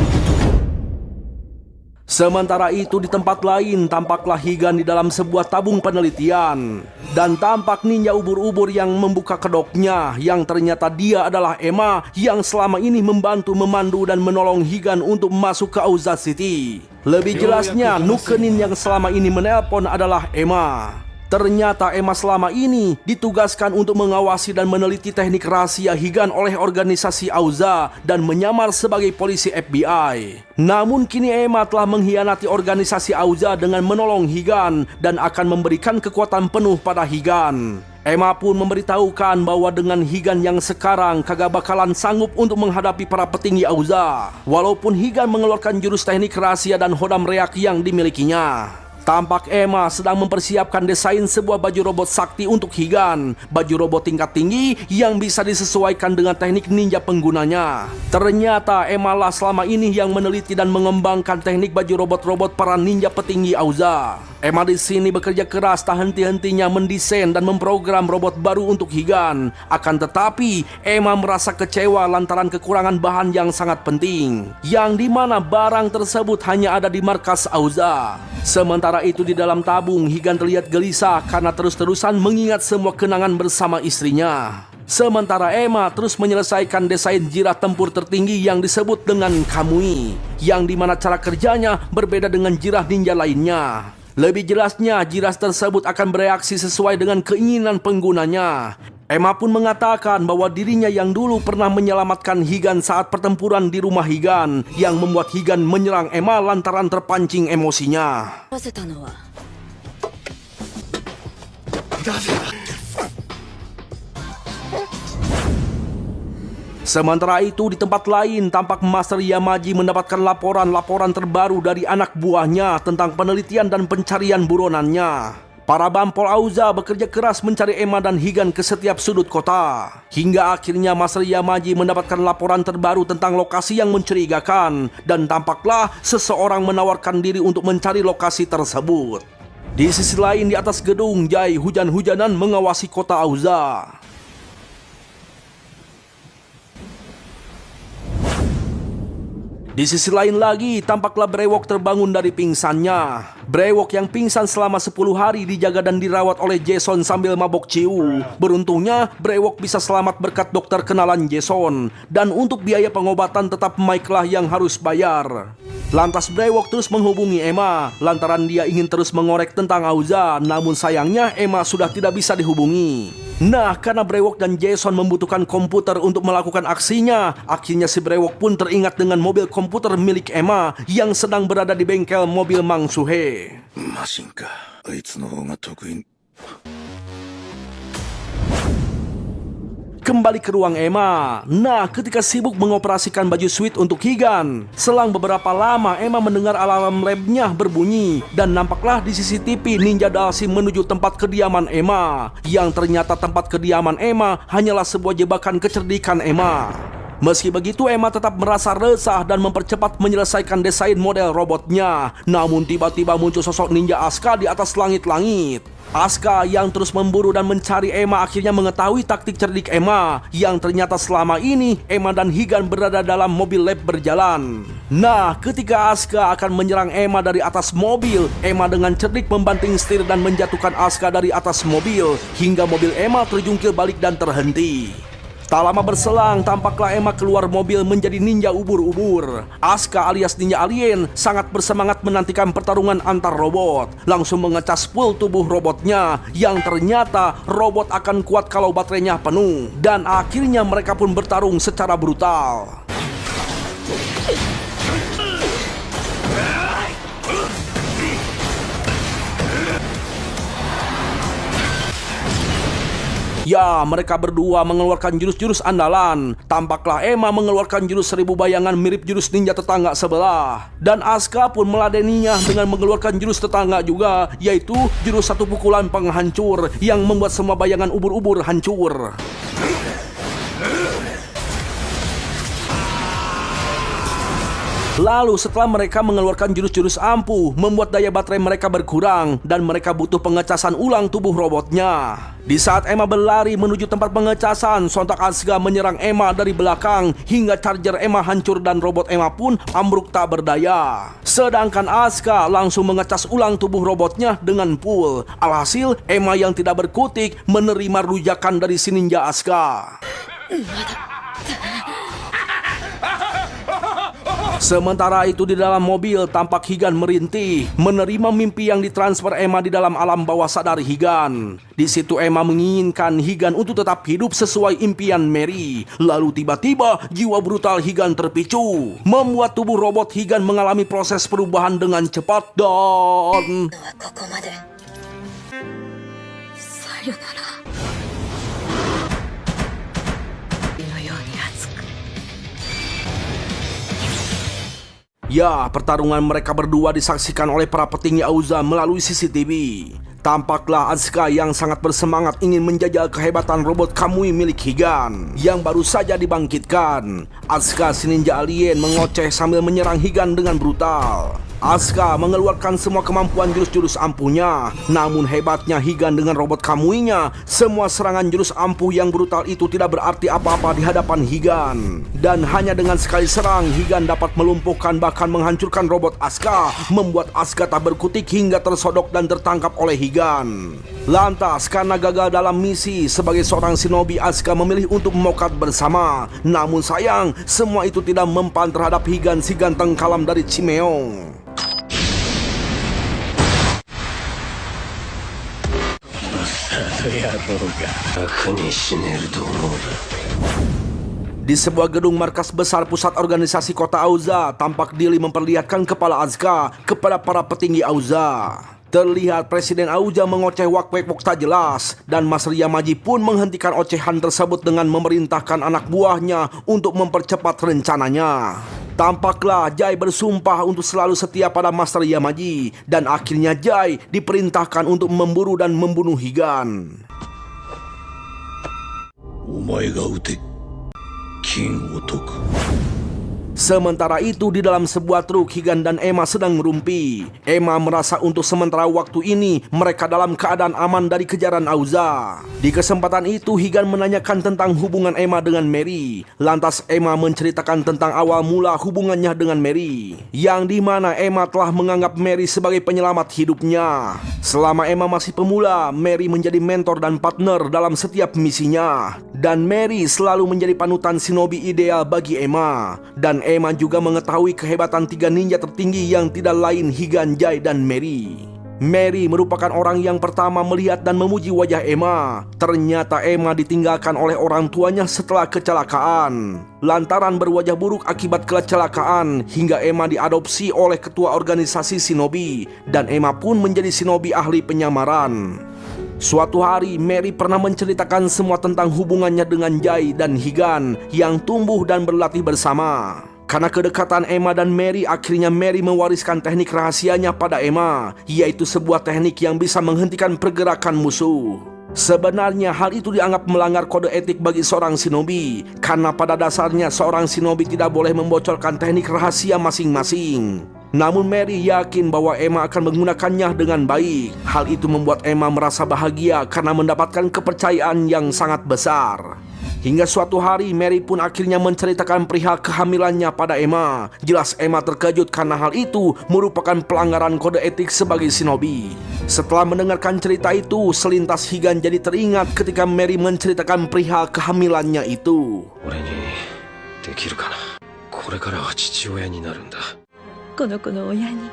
Sementara itu di tempat lain tampaklah Higan di dalam sebuah tabung penelitian. Dan tampak ninja ubur-ubur yang membuka kedoknya, yang ternyata dia adalah Emma yang selama ini membantu memandu dan menolong Higan untuk masuk ke Auza City. Lebih jelasnya, Nukenin yang selama ini menelpon adalah Emma. Ternyata Emma selama ini ditugaskan untuk mengawasi dan meneliti teknik rahasia Higan oleh organisasi Auza dan menyamar sebagai polisi FBI. Namun kini Emma telah mengkhianati organisasi Auza dengan menolong Higan dan akan memberikan kekuatan penuh pada Higan. Emma pun memberitahukan bahwa dengan Higan yang sekarang kagak bakalan sanggup untuk menghadapi para petinggi Auza. Walaupun Higan mengeluarkan jurus teknik rahasia dan hodam reak yang dimilikinya. Tampak Emma sedang mempersiapkan desain sebuah baju robot sakti untuk Higan. Baju robot tingkat tinggi yang bisa disesuaikan dengan teknik ninja penggunanya. Ternyata Emma lah selama ini yang meneliti dan mengembangkan teknik baju robot-robot para ninja petinggi Auza. Emma di sini bekerja keras tak henti-hentinya mendesain dan memprogram robot baru untuk Higan. Akan tetapi Emma merasa kecewa lantaran kekurangan bahan yang sangat penting, yang dimana barang tersebut hanya ada di markas Auza. Sementara itu di dalam tabung Higan terlihat gelisah karena terus-terusan mengingat semua kenangan bersama istrinya. Sementara Emma terus menyelesaikan desain jirah tempur tertinggi yang disebut dengan Kamui, yang dimana cara kerjanya berbeda dengan jirah ninja lainnya. Lebih jelasnya, jirah tersebut akan bereaksi sesuai dengan keinginan penggunanya. Emma pun mengatakan bahwa dirinya yang dulu pernah menyelamatkan Higan saat pertempuran di rumah Higan, yang membuat Higan menyerang Emma lantaran terpancing emosinya. Sementara itu di tempat lain tampak Master Yamaji mendapatkan laporan-laporan terbaru dari anak buahnya tentang penelitian dan pencarian buronannya. Para bampol Auza bekerja keras mencari Emma dan Higan ke setiap sudut kota. Hingga akhirnya Master Yamaji mendapatkan laporan terbaru tentang lokasi yang mencurigakan. Dan tampaklah seseorang menawarkan diri untuk mencari lokasi tersebut. Di sisi lain di atas gedung, Jai hujan-hujanan mengawasi kota Auza. Di sisi lain lagi, tampaklah Brewok terbangun dari pingsannya. Brewok yang pingsan selama 10 hari dijaga dan dirawat oleh Jason sambil mabok ciu. Beruntungnya, Brewok bisa selamat berkat dokter kenalan Jason. Dan untuk biaya pengobatan tetap Mike lah yang harus bayar. Lantas Brewok terus menghubungi Emma, lantaran dia ingin terus mengorek tentang Auza. Namun sayangnya Emma sudah tidak bisa dihubungi. Nah, karena Brewok dan Jason membutuhkan komputer untuk melakukan aksinya, akhirnya si Brewok pun teringat dengan mobil komputer milik Emma yang sedang berada di bengkel mobil Mang Suhe. マシンか。あいつの方が得意。Kembali ke ruang Emma. Nah, ketika sibuk mengoperasikan baju suit untuk Higan, selang beberapa lama Emma mendengar alarm labnya berbunyi dan nampaklah di CCTV Ninja Dalsim menuju tempat kediaman Emma, yang ternyata tempat kediaman Emma hanyalah sebuah jebakan kecerdikan Emma. Meski begitu, Emma tetap merasa resah dan mempercepat menyelesaikan desain model robotnya. Namun tiba-tiba muncul sosok ninja Asuka di atas langit-langit. Asuka yang terus memburu dan mencari Emma akhirnya mengetahui taktik cerdik Emma, yang ternyata selama ini Emma dan Higan berada dalam mobil lab berjalan. Nah, ketika Asuka akan menyerang Emma dari atas mobil, Emma dengan cerdik membanting setir dan menjatuhkan Asuka dari atas mobil hingga mobil Emma terjungkir balik dan terhenti. Tak lama berselang, tampaklah Emma keluar mobil menjadi ninja ubur-ubur. Asuka alias ninja alien sangat bersemangat menantikan pertarungan antar robot. Langsung mengecas full tubuh robotnya, yang ternyata robot akan kuat kalau baterainya penuh. Dan akhirnya mereka pun bertarung secara brutal. Ya, mereka berdua mengeluarkan jurus-jurus andalan. Tampaklah Emma mengeluarkan jurus 1000 bayangan mirip jurus ninja tetangga sebelah. Dan Asuka pun meladeninya dengan mengeluarkan jurus tetangga juga, yaitu jurus satu pukulan penghancur yang membuat semua bayangan ubur-ubur hancur. Lalu setelah mereka mengeluarkan jurus-jurus ampuh, membuat daya baterai mereka berkurang dan mereka butuh pengecasan ulang tubuh robotnya. Di saat Emma berlari menuju tempat pengecasan, sontak Asuka menyerang Emma dari belakang hingga charger Emma hancur dan robot Emma pun ambruk tak berdaya. Sedangkan Asuka langsung mengecas ulang tubuh robotnya dengan full. Alhasil Emma yang tidak berkutik menerima rujakan dari si ninja Asuka. Sementara itu di dalam mobil tampak Higan merintih, menerima mimpi yang ditransfer Emma di dalam alam bawah sadar Higan. Di situ Emma menginginkan Higan untuk tetap hidup sesuai impian Mary. Lalu tiba-tiba jiwa brutal Higan terpicu, membuat tubuh robot Higan mengalami proses perubahan dengan cepat dan... Ya, pertarungan mereka berdua disaksikan oleh para petinggi Auza melalui CCTV. Tampaklah Asuka yang sangat bersemangat ingin menjajal kehebatan robot Kamui milik Higan yang baru saja dibangkitkan. Asuka si ninja alien mengoceh sambil menyerang Higan dengan brutal. Asuka mengeluarkan semua kemampuan jurus-jurus ampuhnya. Namun hebatnya Higan dengan robot Kamuinya, semua serangan jurus ampuh yang brutal itu tidak berarti apa-apa di hadapan Higan. Dan hanya dengan sekali serang, Higan dapat melumpuhkan bahkan menghancurkan robot Asuka, membuat Asuka tak berkutik hingga tersodok dan tertangkap oleh Higan. Lantas, karena gagal dalam misi sebagai seorang shinobi, Asuka memilih untuk memokat bersama. Namun sayang, semua itu tidak mempan terhadap Higan si ganteng kalam dari Chimeong. Di sebuah gedung markas besar pusat organisasi kota Auza, tampak Dili memperlihatkan kepala Asuka kepada para petinggi Auza. Terlihat Presiden Auza mengoceh wak-wak tak jelas, dan Mas Ryamaji pun menghentikan ocehan tersebut dengan memerintahkan anak buahnya untuk mempercepat rencananya. Tampaklah Jai bersumpah untuk selalu setia pada Master Yamaji, dan akhirnya Jai diperintahkan untuk memburu dan membunuh Higan. Sementara itu di dalam sebuah truk, Higan dan Emma sedang merumpi. Emma merasa untuk sementara waktu ini mereka dalam keadaan aman dari kejaran Auza. Di kesempatan itu Higan menanyakan tentang hubungan Emma dengan Mary. Lantas Emma menceritakan tentang awal mula hubungannya dengan Mary, yang dimana Emma telah menganggap Mary sebagai penyelamat hidupnya. Selama Emma masih pemula, Mary menjadi mentor dan partner dalam setiap misinya. Dan Mary selalu menjadi panutan shinobi ideal bagi Emma. Dan Emma juga mengetahui kehebatan 3 ninja tertinggi yang tidak lain Higan, Jai, dan Mary. Mary merupakan orang yang pertama melihat dan memuji wajah Emma. Ternyata Emma ditinggalkan oleh orang tuanya setelah kecelakaan, lantaran berwajah buruk akibat kecelakaan, hingga Emma diadopsi oleh ketua organisasi shinobi. Dan Emma pun menjadi shinobi ahli penyamaran. Suatu hari, Mary pernah menceritakan semua tentang hubungannya dengan Jai dan Higan yang tumbuh dan berlatih bersama. Karena kedekatan Emma dan Mary, akhirnya Mary mewariskan teknik rahasianya pada Emma, yaitu sebuah teknik yang bisa menghentikan pergerakan musuh. Sebenarnya hal itu dianggap melanggar kode etik bagi seorang shinobi, karena pada dasarnya seorang shinobi tidak boleh membocorkan teknik rahasia masing-masing. Namun Mary yakin bahwa Emma akan menggunakannya dengan baik. Hal itu membuat Emma merasa bahagia karena mendapatkan kepercayaan yang sangat besar. Hingga suatu hari Mary pun akhirnya menceritakan perihal kehamilannya pada Emma. Jelas Emma terkejut karena hal itu merupakan pelanggaran kode etik sebagai shinobi. Setelah mendengarkan cerita itu, selintas Higan jadi teringat ketika Mary menceritakan perihal kehamilannya itu. 俺にできるかな。これからは父親になるんだ。この子の親に。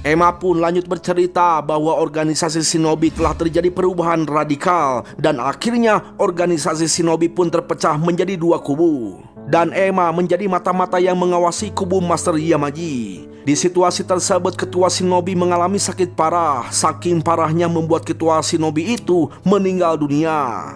Emma pun lanjut bercerita bahwa organisasi shinobi telah terjadi perubahan radikal dan akhirnya organisasi shinobi pun terpecah menjadi dua kubu. Dan Emma menjadi mata-mata yang mengawasi kubu Master Yamaji. Di situasi tersebut ketua shinobi mengalami sakit parah. Saking parahnya membuat ketua shinobi itu meninggal dunia.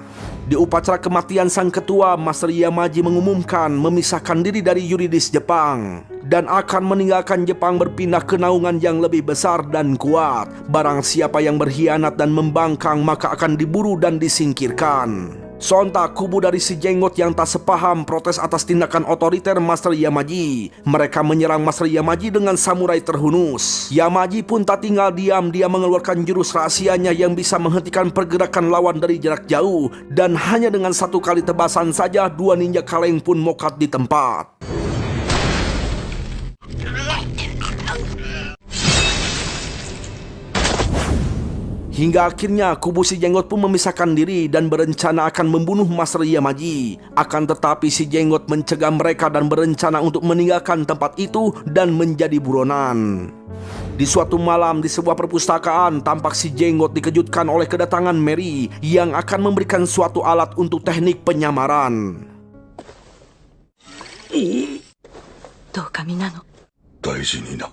Di upacara kematian sang ketua, Master Yamaji mengumumkan memisahkan diri dari yuridis Jepang dan akan meninggalkan Jepang berpindah ke naungan yang lebih besar dan kuat. Barang siapa yang berkhianat dan membangkang maka akan diburu dan disingkirkan. Sontak kubu dari si jenggot yang tak sepaham protes atas tindakan otoriter Master Yamaji. Mereka menyerang Master Yamaji dengan samurai terhunus. Yamaji pun tak tinggal diam, dia mengeluarkan jurus rahasianya yang bisa menghentikan pergerakan lawan dari jarak jauh. Dan hanya dengan satu kali tebasan saja, dua ninja kaleng pun mokat di tempat. Hingga akhirnya kubu si jenggot pun memisahkan diri dan berencana akan membunuh Master Yamaji. Akan tetapi si jenggot mencegah mereka dan berencana untuk meninggalkan tempat itu dan menjadi buronan. Di suatu malam di sebuah perpustakaan, tampak si jenggot dikejutkan oleh kedatangan Mary yang akan memberikan suatu alat untuk teknik penyamaran. どうか皆の。 大事にな。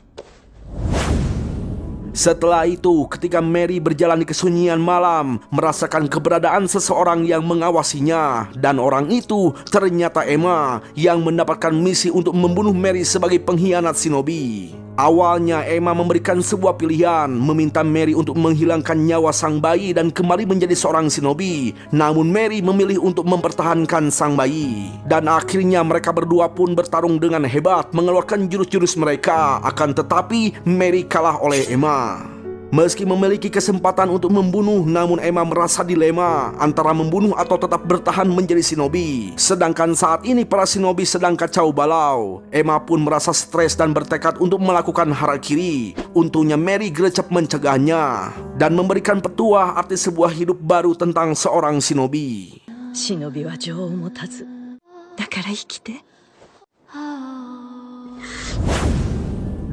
Setelah itu, ketika Mary berjalan di kesunyian malam, merasakan keberadaan seseorang yang mengawasinya. Dan orang itu ternyata Emma yang mendapatkan misi untuk membunuh Mary sebagai pengkhianat shinobi. Awalnya Emma memberikan sebuah pilihan, meminta Mary untuk menghilangkan nyawa sang bayi dan kembali menjadi seorang shinobi. Namun Mary memilih untuk mempertahankan sang bayi. Dan akhirnya mereka berdua pun bertarung dengan hebat, mengeluarkan jurus-jurus mereka. Akan tetapi Mary kalah oleh Emma. Meski memiliki kesempatan untuk membunuh, namun Emma merasa dilema antara membunuh atau tetap bertahan menjadi shinobi. Sedangkan saat ini para shinobi sedang kacau balau. Emma pun merasa stres dan bertekad untuk melakukan harakiri. Untungnya Mary gercep mencegahnya dan memberikan petuah arti sebuah hidup baru tentang seorang shinobi. 忍びは情を持たず。だから生きて。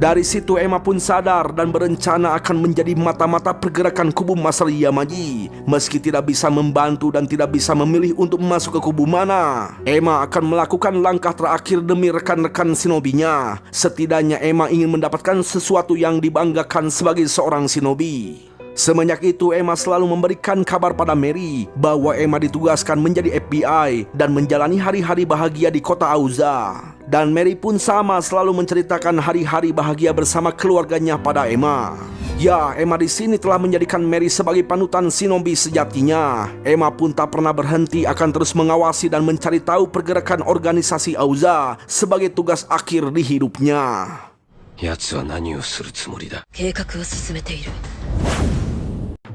Dari situ Emma pun sadar dan berencana akan menjadi mata-mata pergerakan kubu Master Yamaji. Meski tidak bisa membantu dan tidak bisa memilih untuk masuk ke kubu mana, Emma akan melakukan langkah terakhir demi rekan-rekan shinobinya. Setidaknya Emma ingin mendapatkan sesuatu yang dibanggakan sebagai seorang shinobi. Semenjak itu Emma selalu memberikan kabar pada Mary bahwa Emma ditugaskan menjadi FBI dan menjalani hari-hari bahagia di kota Aoza. Dan Mary pun sama, selalu menceritakan hari-hari bahagia bersama keluarganya pada Emma. Ya, Emma di sini telah menjadikan Mary sebagai panutan shinobi sejatinya. Emma pun tak pernah berhenti, akan terus mengawasi dan mencari tahu pergerakan organisasi Aoza sebagai tugas akhir di hidupnya. 奴は何をするつもりだ。計画を進めている。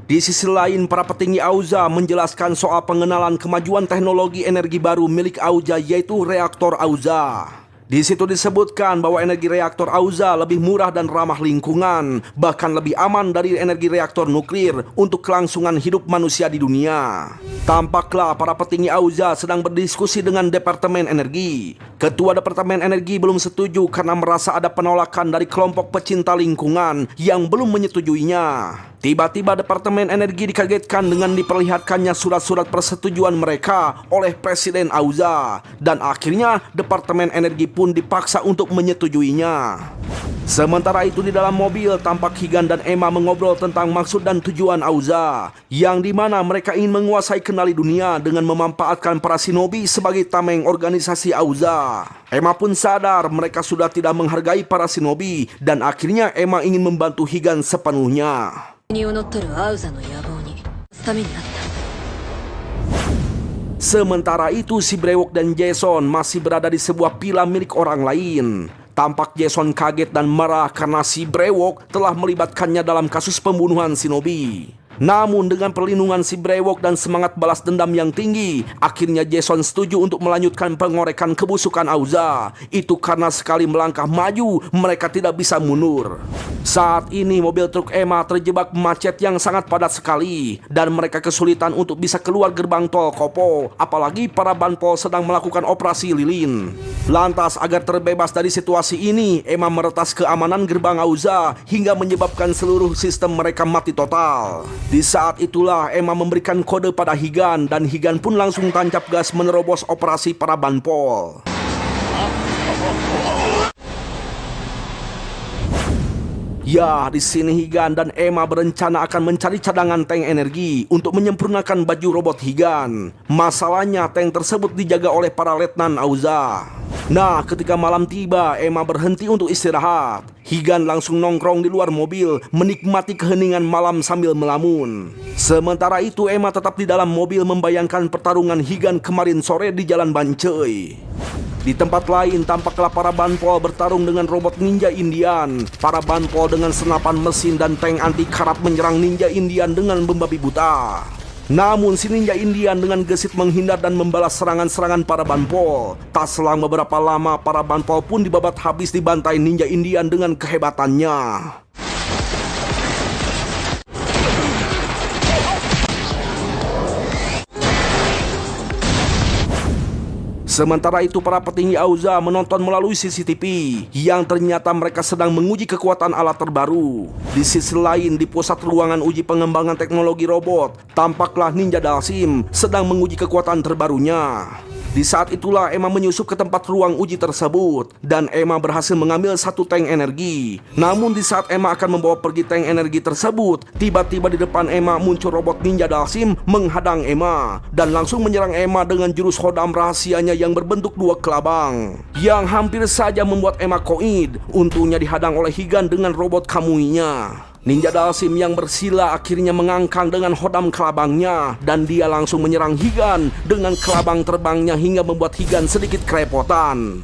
Di sisi lain, para petinggi Aoza menjelaskan soal pengenalan kemajuan teknologi energi baru milik Aoza, yaitu reaktor Aoza. Di situ disebutkan bahwa energi reaktor Aoza lebih murah dan ramah lingkungan, bahkan lebih aman dari energi reaktor nuklir untuk kelangsungan hidup manusia di dunia. Tampaklah para petinggi Aoza sedang berdiskusi dengan Departemen Energi. Ketua Departemen Energi belum setuju karena merasa ada penolakan dari kelompok pecinta lingkungan yang belum menyetujuinya. Tiba-tiba Departemen Energi dikagetkan dengan diperlihatkannya surat-surat persetujuan mereka oleh Presiden Aoza. Dan akhirnya Departemen Energi pun dipaksa untuk menyetujuinya. Sementara itu di dalam mobil tampak Higan dan Emma mengobrol tentang maksud dan tujuan Auza, yang dimana mereka ingin menguasai kendali dunia dengan memanfaatkan para shinobi sebagai tameng organisasi Auza. Emma pun sadar mereka sudah tidak menghargai para shinobi dan akhirnya Emma ingin membantu Higan sepenuhnya. にを乗っ取るアウザの野望にためになった。 Sementara itu si Brewok dan Jason masih berada di sebuah villa milik orang lain. Tampak Jason kaget dan marah karena si Brewok telah melibatkannya dalam kasus pembunuhan shinobi. Namun dengan perlindungan si Brewok dan semangat balas dendam yang tinggi, akhirnya Jason setuju untuk melanjutkan pengorekan kebusukan Auza. Itu karena sekali melangkah maju, mereka tidak bisa mundur. Saat ini mobil truk Emma terjebak macet yang sangat padat sekali, dan mereka kesulitan untuk bisa keluar gerbang tol Kopo, apalagi para banpol sedang melakukan operasi lilin. Lantas agar terbebas dari situasi ini, Emma meretas keamanan gerbang Auza hingga menyebabkan seluruh sistem mereka mati total. Di saat itulah Emma memberikan kode pada Higan dan Higan pun langsung tancap gas menerobos operasi para banpol. Ya, di sini Higan dan Emma berencana akan mencari cadangan tank energi untuk menyempurnakan baju robot Higan. Masalahnya tank tersebut dijaga oleh para letnan Auza. Nah, ketika malam tiba, Emma berhenti untuk istirahat. Higan langsung nongkrong di luar mobil, menikmati keheningan malam sambil melamun. Sementara itu, Emma tetap di dalam mobil membayangkan pertarungan Higan kemarin sore di Jalan Bancai. Di tempat lain, tampaklah para banpol bertarung dengan robot ninja Indian. Para banpol dengan senapan mesin dan tank anti karat menyerang ninja Indian dengan membabi buta. Namun si ninja Indian dengan gesit menghindar dan membalas serangan-serangan para banpol. Tak selang beberapa lama, para banpol pun dibabat habis dibantai ninja Indian dengan kehebatannya. Sementara itu para petinggi Auza menonton melalui CCTV yang ternyata mereka sedang menguji kekuatan alat terbaru. Di sisi lain, di pusat ruangan uji pengembangan teknologi robot, tampaklah Ninja Dalsim sedang menguji kekuatan terbarunya. Di saat itulah Emma menyusup ke tempat ruang uji tersebut dan Emma berhasil mengambil satu tank energi. Namun di saat Emma akan membawa pergi tank energi tersebut, tiba-tiba di depan Emma muncul robot Ninja Dalsim menghadang Emma dan langsung menyerang Emma dengan jurus hodam rahasianya yang berbentuk dua kelabang, yang hampir saja membuat Emma koid. Untungnya dihadang oleh Higan dengan robot Kamuinya. Ninja Dalsim yang bersila akhirnya mengangkang dengan hodam kelabangnya dan dia langsung menyerang Higan dengan kelabang terbangnya hingga membuat Higan sedikit kerepotan.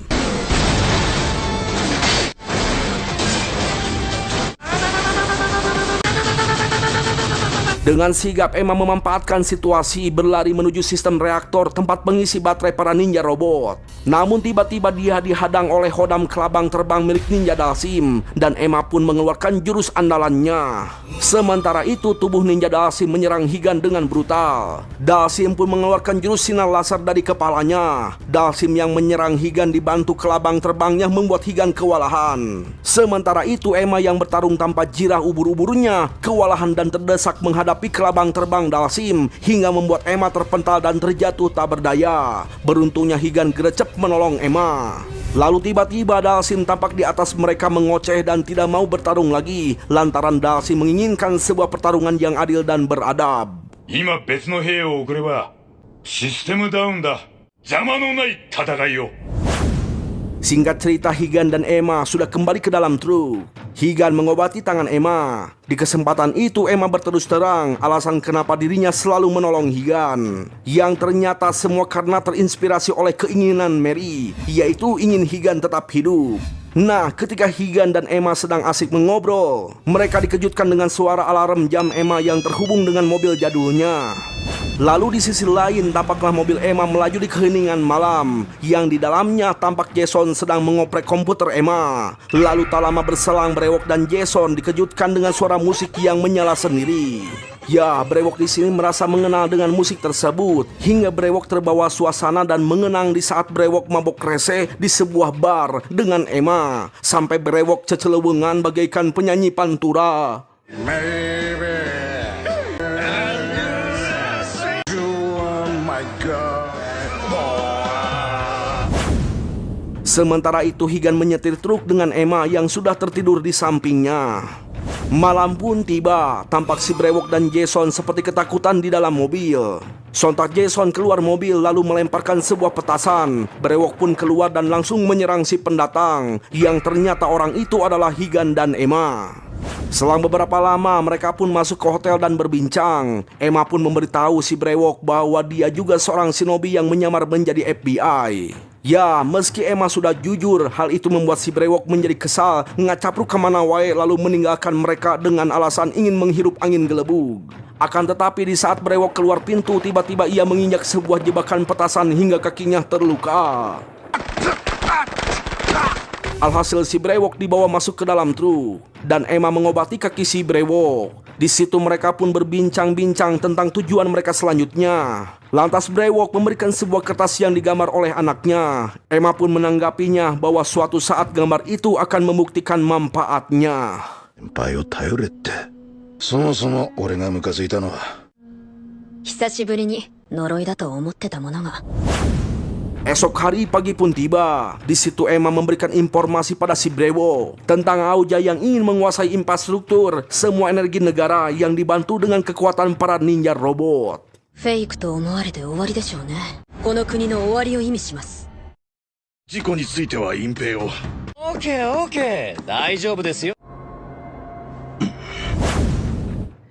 Dengan sigap Emma memanfaatkan situasi berlari menuju sistem reaktor tempat pengisi baterai para ninja robot. Namun tiba-tiba dia dihadang oleh hodam kelabang terbang milik Ninja Dalsim dan Emma pun mengeluarkan jurus andalannya. Sementara itu tubuh Ninja Dalsim menyerang Higan dengan brutal. Dalsim pun mengeluarkan jurus sinar laser dari kepalanya. Dalsim yang menyerang Higan dibantu kelabang terbangnya membuat Higan kewalahan. Sementara itu Emma yang bertarung tanpa jirah ubur-uburnya kewalahan dan terdesak menghadapi kelabang terbang Dalsim hingga membuat Emma terpental dan terjatuh tak berdaya. Beruntungnya Higan gerecep menolong Emma. Lalu tiba-tiba Dalsim tampak di atas mereka mengoceh dan tidak mau bertarung lagi lantaran Dalsim menginginkan sebuah pertarungan yang adil dan beradab. 今別の兵を送ればシステムダウンだ。邪魔のない戦いを。 Singkat cerita, Higan dan Emma sudah kembali ke dalam truk. Higan mengobati tangan Emma. Di kesempatan itu Emma berterus terang alasan kenapa dirinya selalu menolong Higan, yang ternyata semua karena terinspirasi oleh keinginan Mary, yaitu ingin Higan tetap hidup. Nah, ketika Higan dan Emma sedang asik mengobrol, mereka dikejutkan dengan suara alarm jam Emma yang terhubung dengan mobil jadulnya. Lalu di sisi lain tampaklah mobil Emma melaju di keheningan malam, yang di dalamnya tampak Jason sedang mengoprek komputer Emma. Lalu tak lama berselang Brewok dan Jason dikejutkan dengan suara musik yang menyala sendiri. Ya, Brewok di sini merasa mengenal dengan musik tersebut hingga Brewok terbawa suasana dan mengenang di saat Brewok mabok rese di sebuah bar dengan Emma, sampai Brewok cecelewengan bagaikan penyanyi pantura. Sementara itu Higan menyetir truk dengan Emma yang sudah tertidur di sampingnya. Malam pun tiba, tampak si Brewok dan Jason seperti ketakutan di dalam mobil. Sontak Jason keluar mobil lalu melemparkan sebuah petasan. Brewok pun keluar dan langsung menyerang si pendatang, yang ternyata orang itu adalah Higan dan Emma. Selang beberapa lama mereka pun masuk ke hotel dan berbincang. Emma pun memberitahu si Brewok bahwa dia juga seorang shinobi yang menyamar menjadi FBI. Ya, meski Emma sudah jujur, hal itu membuat si Brewok menjadi kesal, ngacapruk kemana wae lalu meninggalkan mereka dengan alasan ingin menghirup angin gelembung. Akan tetapi di saat Brewok keluar pintu, tiba-tiba ia menginjak sebuah jebakan petasan hingga kakinya terluka. Alhasil si Brewok dibawa masuk ke dalam truk dan Emma mengobati kaki si Brewok. Di situ mereka pun berbincang-bincang tentang tujuan mereka selanjutnya. Lantas Brewok memberikan sebuah kertas yang digambar oleh anaknya. Emma pun menanggapinya bahwa suatu saat gambar itu akan membuktikan manfaatnya. 先輩を頼れって。そもそも俺がムカついたのは。久しぶりに呪いだと思ってたものが。 Esok hari pagi pun tiba. Di situ Emma memberikan informasi pada si Brewok tentang Aoja yang ingin menguasai infrastruktur semua energi negara yang dibantu dengan kekuatan para ninja robot. フェイクと思われて終わりでしょうね。この国の終わりを意味します。事故については隠蔽を。オーケーオーケー、大丈夫ですよ。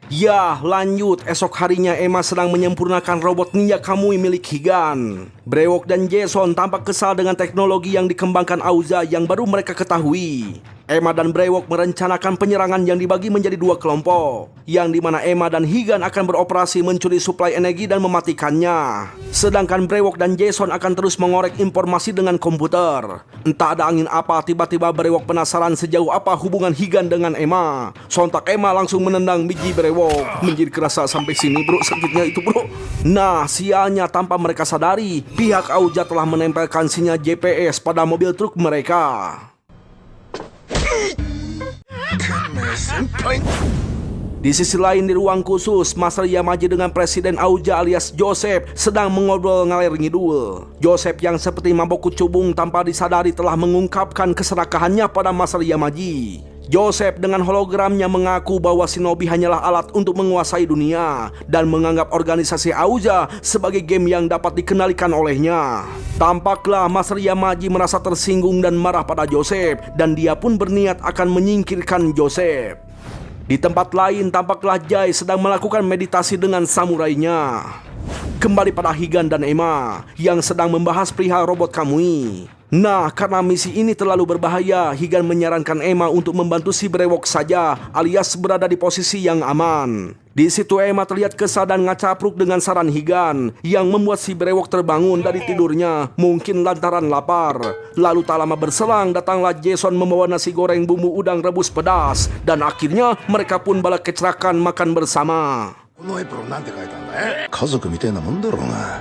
Ya, lanjut. Esok harinya Emma sedang menyempurnakan robot ninja Kamui milik Higan. Brewok dan Jason tampak kesal dengan teknologi yang dikembangkan Aoja yang baru mereka ketahui. Emma dan Brewok merencanakan penyerangan yang dibagi menjadi dua kelompok, yang dimana Emma dan Higan akan beroperasi mencuri suplai energi dan mematikannya. Sedangkan Brewok dan Jason akan terus mengorek informasi dengan komputer. Entah ada angin apa, tiba-tiba Brewok penasaran sejauh apa hubungan Higan dengan Emma. Sontak Emma langsung menendang biji Brewok. Menjadi kerasa sampai sini bro, sakitnya itu bro. Nah, sialnya tanpa mereka sadari, pihak Aoja telah menempelkan sinyal GPS pada mobil truk mereka. Di sisi lain di ruang khusus, Master Yamaji dengan Presiden Aoja alias Joseph sedang mengobrol ngalir ngidul. Joseph yang seperti mabok kucubung tanpa disadari telah mengungkapkan keserakahannya pada Master Yamaji. Joseph dengan hologramnya mengaku bahwa shinobi hanyalah alat untuk menguasai dunia dan menganggap organisasi Aoja sebagai game yang dapat dikendalikan olehnya. Tampaklah Master Yamaji merasa tersinggung dan marah pada Joseph dan dia pun berniat akan menyingkirkan Joseph. Di tempat lain tampaklah Jai sedang melakukan meditasi dengan samurainya. Kembali pada Higan dan Emma yang sedang membahas perihal robot Kamui. Nah, karena misi ini terlalu berbahaya, Higan menyarankan Emma untuk membantu si Brewok saja, alias berada di posisi yang aman. Di situ Emma terlihat kesal dan ngacapruk dengan saran Higan yang membuat si Brewok terbangun dari tidurnya, mungkin lantaran lapar. Lalu tak lama berselang datanglah Jason membawa nasi goreng bumbu udang rebus pedas dan akhirnya mereka pun balik kecelakaan makan bersama. このエプロンなんて書いたんだい？家族みたいなもんだろうが。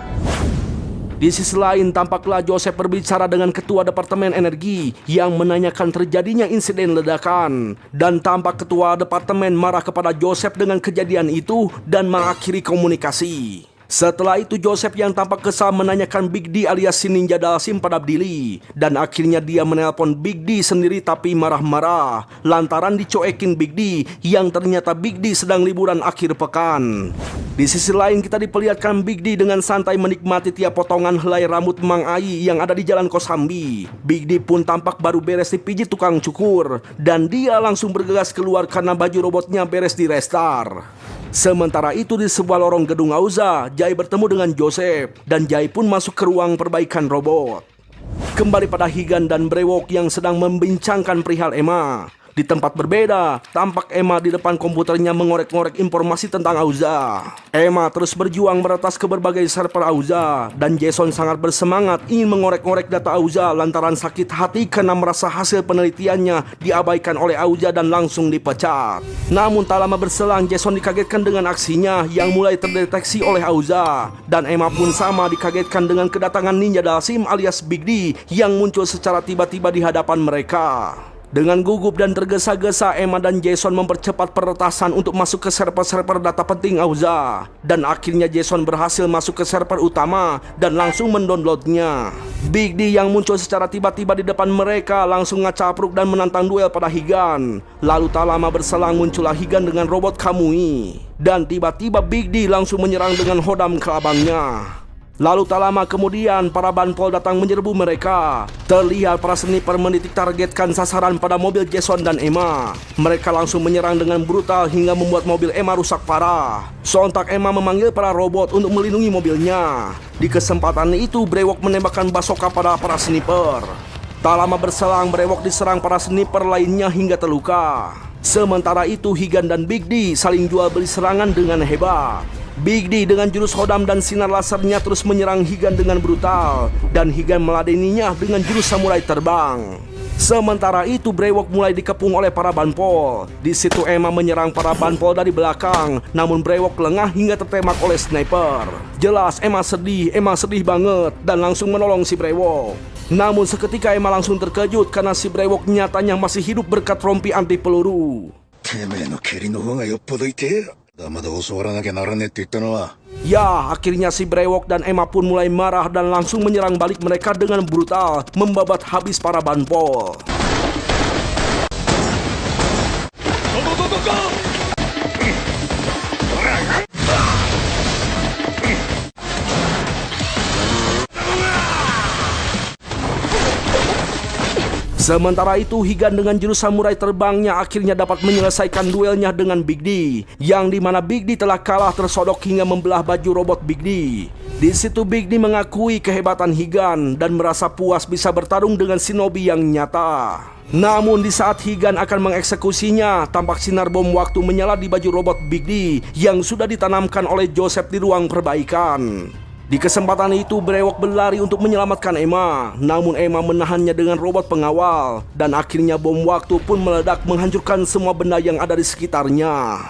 Di sisi lain tampaklah Joseph berbicara dengan ketua Departemen Energi yang menanyakan terjadinya insiden ledakan. Dan tampak ketua departemen marah kepada Joseph dengan kejadian itu dan mengakhiri komunikasi. Setelah itu Joseph yang tampak kesal menanyakan Big D alias si ninja Dalsim pada Billy. Dan akhirnya dia menelpon Big D sendiri tapi marah-marah lantaran dicoekin Big D yang ternyata Big D sedang liburan akhir pekan. Di sisi lain kita diperlihatkan Big D dengan santai menikmati tiap potongan helai rambut Mang Ai yang ada di Jalan Kosambi. Big D pun tampak baru beres dipijit tukang cukur dan dia langsung bergegas keluar karena baju robotnya beres di restar. Sementara itu di sebuah lorong gedung Aoja, Jai bertemu dengan Joseph dan Jai pun masuk ke ruang perbaikan robot. Kembali pada Higan dan Brewok yang sedang membincangkan perihal Emma. Di tempat berbeda, tampak Emma di depan komputernya mengorek-ngorek informasi tentang Aoja. Emma terus berjuang meretas ke berbagai server Aoja dan Jason sangat bersemangat ingin mengorek-ngorek data Aoja lantaran sakit hati karena merasa hasil penelitiannya diabaikan oleh Aoja dan langsung dipecat. Namun tak lama berselang Jason dikagetkan dengan aksinya yang mulai terdeteksi oleh Aoja dan Emma pun sama dikagetkan dengan kedatangan ninja Dalsim alias Big D yang muncul secara tiba-tiba di hadapan mereka. Dengan gugup dan tergesa-gesa, Emma dan Jason mempercepat peretasan untuk masuk ke server-server data penting Auza. Dan akhirnya Jason berhasil masuk ke server utama dan langsung mendownloadnya. Big D yang muncul secara tiba-tiba di depan mereka langsung ngacapruk dan menantang duel pada Higan. Lalu tak lama berselang muncullah Higan dengan robot Kamui. Dan tiba-tiba Big D langsung menyerang dengan hodam ke abangnya. Lalu tak lama kemudian para banpol datang menyerbu mereka. Terlihat para sniper menitik targetkan sasaran pada mobil Jason dan Emma. Mereka langsung menyerang dengan brutal hingga membuat mobil Emma rusak parah. Sontak Emma memanggil para robot untuk melindungi mobilnya. Di kesempatan itu Brewok menembakkan basoka pada para sniper. Tak lama berselang Brewok diserang para sniper lainnya hingga terluka. Sementara itu Higan dan Big D saling jual beli serangan dengan hebat. Big D dengan jurus hodam dan sinar lasernya terus menyerang Higan dengan brutal. Dan Higan meladeninya dengan jurus samurai terbang. Sementara itu Brewok mulai dikepung oleh para banpol. Di situ Emma menyerang para banpol dari belakang. Namun Brewok lengah hingga tertembak oleh sniper. Jelas Emma sedih banget dan langsung menolong si Brewok. Namun seketika Emma langsung terkejut karena si Brewok nyatanya masih hidup berkat rompi anti peluru. Ya, akhirnya si Brewok dan Emma pun mulai marah dan langsung menyerang balik mereka dengan brutal, membabat habis para banpol. Sementara itu Higan dengan jurus samurai terbangnya akhirnya dapat menyelesaikan duelnya dengan Big D, yang dimana Big D telah kalah tersodok hingga membelah baju robot Big D. Di situ Big D mengakui kehebatan Higan dan merasa puas bisa bertarung dengan shinobi yang nyata. Namun di saat Higan akan mengeksekusinya, tampak sinar bom waktu menyala di baju robot Big D yang sudah ditanamkan oleh Joseph di ruang perbaikan. Di kesempatan itu Brewok berlari untuk menyelamatkan Emma. Namun Emma menahannya dengan robot pengawal. Dan akhirnya bom waktu pun meledak menghancurkan semua benda yang ada di sekitarnya.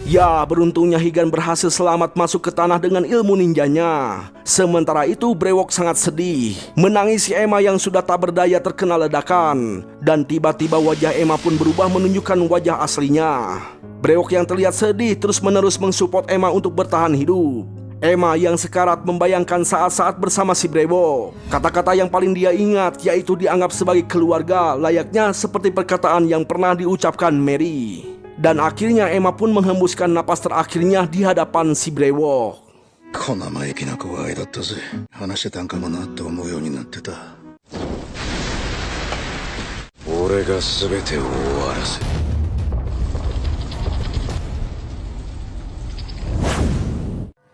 Ya, beruntungnya Higan berhasil selamat masuk ke tanah dengan ilmu ninjanya. Sementara itu Brewok sangat sedih, menangisi Emma yang sudah tak berdaya terkena ledakan. Dan tiba-tiba wajah Emma pun berubah menunjukkan wajah aslinya. Brewok yang terlihat sedih terus-menerus mensupport Emma untuk bertahan hidup. Emma yang sekarat membayangkan saat-saat bersama si Brewok. Kata-kata yang paling dia ingat yaitu dianggap sebagai keluarga, layaknya seperti perkataan yang pernah diucapkan Mary. Dan akhirnya Emma pun menghembuskan napas terakhirnya di hadapan si Brewok.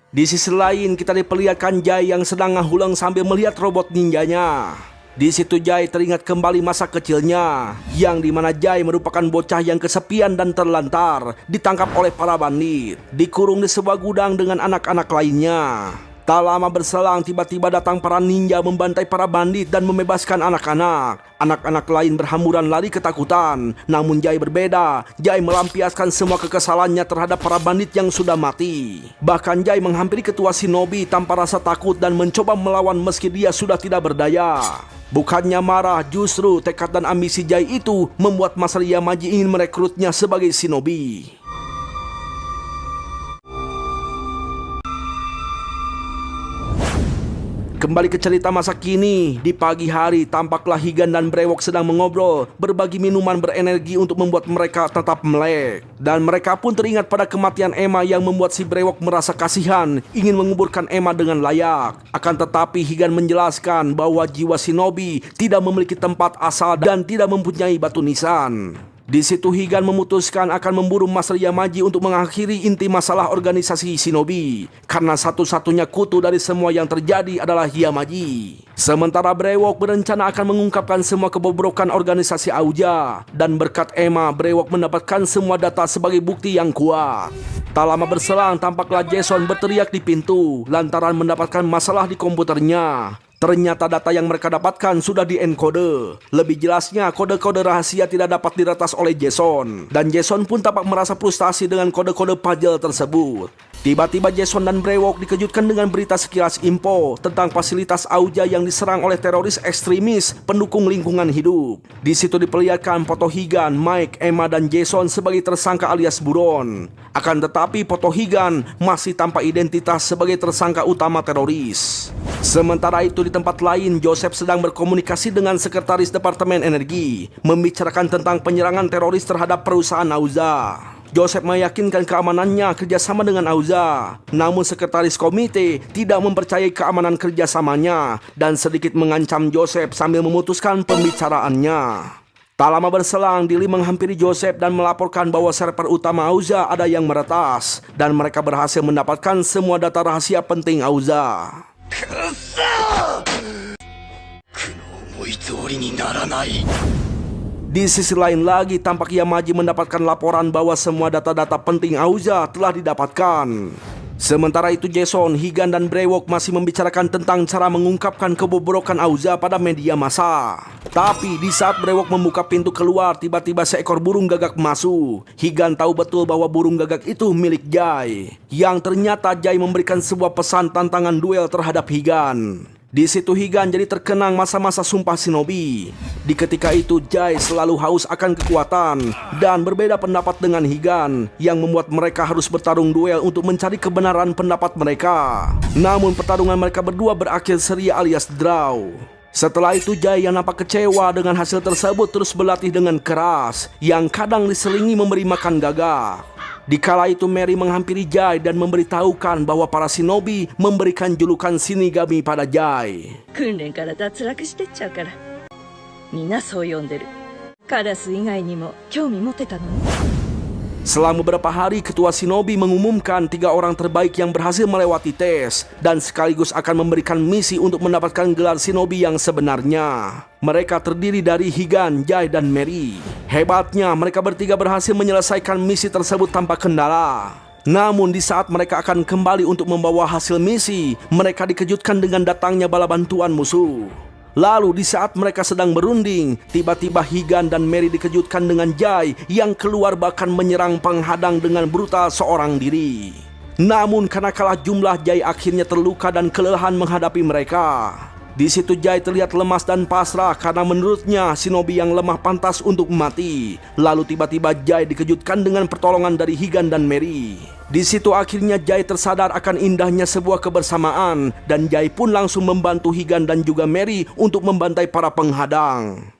Di sisi lain kita diperlihatkan Jai yang sedang ngahulang sambil melihat robot ninjanya. Di situ Jai teringat kembali masa kecilnya, yang dimana Jai merupakan bocah yang kesepian dan terlantar, ditangkap oleh para bandit, dikurung di sebuah gudang dengan anak-anak lainnya. Tak lama berselang tiba-tiba datang para ninja membantai para bandit dan membebaskan anak-anak. Anak-anak lain berhamburan lari ketakutan. Namun Jai berbeda. Jai melampiaskan semua kekesalannya terhadap para bandit yang sudah mati. Bahkan Jai menghampiri ketua shinobi tanpa rasa takut dan mencoba melawan meski dia sudah tidak berdaya. Bukannya marah, justru tekad dan ambisi Jai itu membuat Mas Ryamaji ingin merekrutnya sebagai shinobi. Kembali ke cerita masa kini, di pagi hari tampaklah Higan dan Brewok sedang mengobrol, berbagi minuman berenergi untuk membuat mereka tetap melek. Dan mereka pun teringat pada kematian Emma yang membuat si Brewok merasa kasihan, ingin menguburkan Emma dengan layak. Akan tetapi Higan menjelaskan bahwa jiwa shinobi tidak memiliki tempat asal dan tidak mempunyai batu nisan. Di situ Higan memutuskan akan memburu Mas Ryamaji untuk mengakhiri inti masalah organisasi shinobi, karena satu-satunya kutu dari semua yang terjadi adalah Hyamaji. Sementara Brewok berencana akan mengungkapkan semua kebobrokan organisasi Auja, dan berkat Emma, Brewok mendapatkan semua data sebagai bukti yang kuat. Tak lama berselang tampaklah Jason berteriak di pintu lantaran mendapatkan masalah di komputernya. Ternyata data yang mereka dapatkan sudah di-encode. Lebih jelasnya, kode-kode rahasia tidak dapat diretas oleh Jason. Dan Jason pun tampak merasa frustasi dengan kode-kode puzzle tersebut. Tiba-tiba Jason dan Brewok dikejutkan dengan berita sekilas info tentang fasilitas Auja yang diserang oleh teroris ekstremis pendukung lingkungan hidup. Di situ diperlihatkan foto Higan, Mike, Emma, dan Jason sebagai tersangka alias buron. Akan tetapi foto Higan masih tanpa identitas sebagai tersangka utama teroris. Sementara itu di tempat lain, Joseph sedang berkomunikasi dengan sekretaris Departemen Energi, membicarakan tentang penyerangan teroris terhadap perusahaan Auza. Joseph meyakinkan keamanannya kerjasama dengan Auza. Namun sekretaris komite tidak mempercayai keamanan kerjasamanya dan sedikit mengancam Joseph sambil memutuskan pembicaraannya. Tak lama berselang, Dilly menghampiri Joseph dan melaporkan bahwa server utama Auza ada yang meretas dan mereka berhasil mendapatkan semua data rahasia penting Auza. Di sisi lain lagi, tampak Yamaji mendapatkan laporan bahwa semua data-data penting Auza telah didapatkan. Sementara itu Jason, Higan, dan Brewok masih membicarakan tentang cara mengungkapkan kebobrokan Auza pada media massa. Tapi di saat Brewok membuka pintu keluar, tiba-tiba seekor burung gagak masuk. Higan tahu betul bahwa burung gagak itu milik Jai, yang ternyata Jai memberikan sebuah pesan tantangan duel terhadap Higan. Di situ Higan jadi terkenang masa-masa sumpah shinobi. Di ketika itu Jai selalu haus akan kekuatan dan berbeda pendapat dengan Higan, yang membuat mereka harus bertarung duel untuk mencari kebenaran pendapat mereka. Namun pertarungan mereka berdua berakhir seri alias draw. Setelah itu Jai yang nampak kecewa dengan hasil tersebut terus berlatih dengan keras, yang kadang diselingi memberi makan gagak. Dikala itu Mary menghampiri Jai dan memberitahukan bahwa para shinobi memberikan julukan Shinigami pada Jai. Selang beberapa hari, ketua shinobi mengumumkan 3 orang terbaik yang berhasil melewati tes dan sekaligus akan memberikan misi untuk mendapatkan gelar shinobi yang sebenarnya. Mereka terdiri dari Higan, Jai, dan Mary. Hebatnya, mereka bertiga berhasil menyelesaikan misi tersebut tanpa kendala. Namun di saat mereka akan kembali untuk membawa hasil misi, mereka dikejutkan dengan datangnya bala bantuan musuh. Lalu di saat mereka sedang berunding, tiba-tiba Higan dan Mary dikejutkan dengan Jai yang keluar bahkan menyerang penghadang dengan brutal seorang diri. Namun karena kalah jumlah, Jai akhirnya terluka dan kelelahan menghadapi mereka. Di situ Jai terlihat lemas dan pasrah karena menurutnya shinobi yang lemah pantas untuk mati. Lalu tiba-tiba Jai dikejutkan dengan pertolongan dari Higan dan Mary. Di situ akhirnya Jai tersadar akan indahnya sebuah kebersamaan dan Jai pun langsung membantu Higan dan juga Mary untuk membantai para penghadang.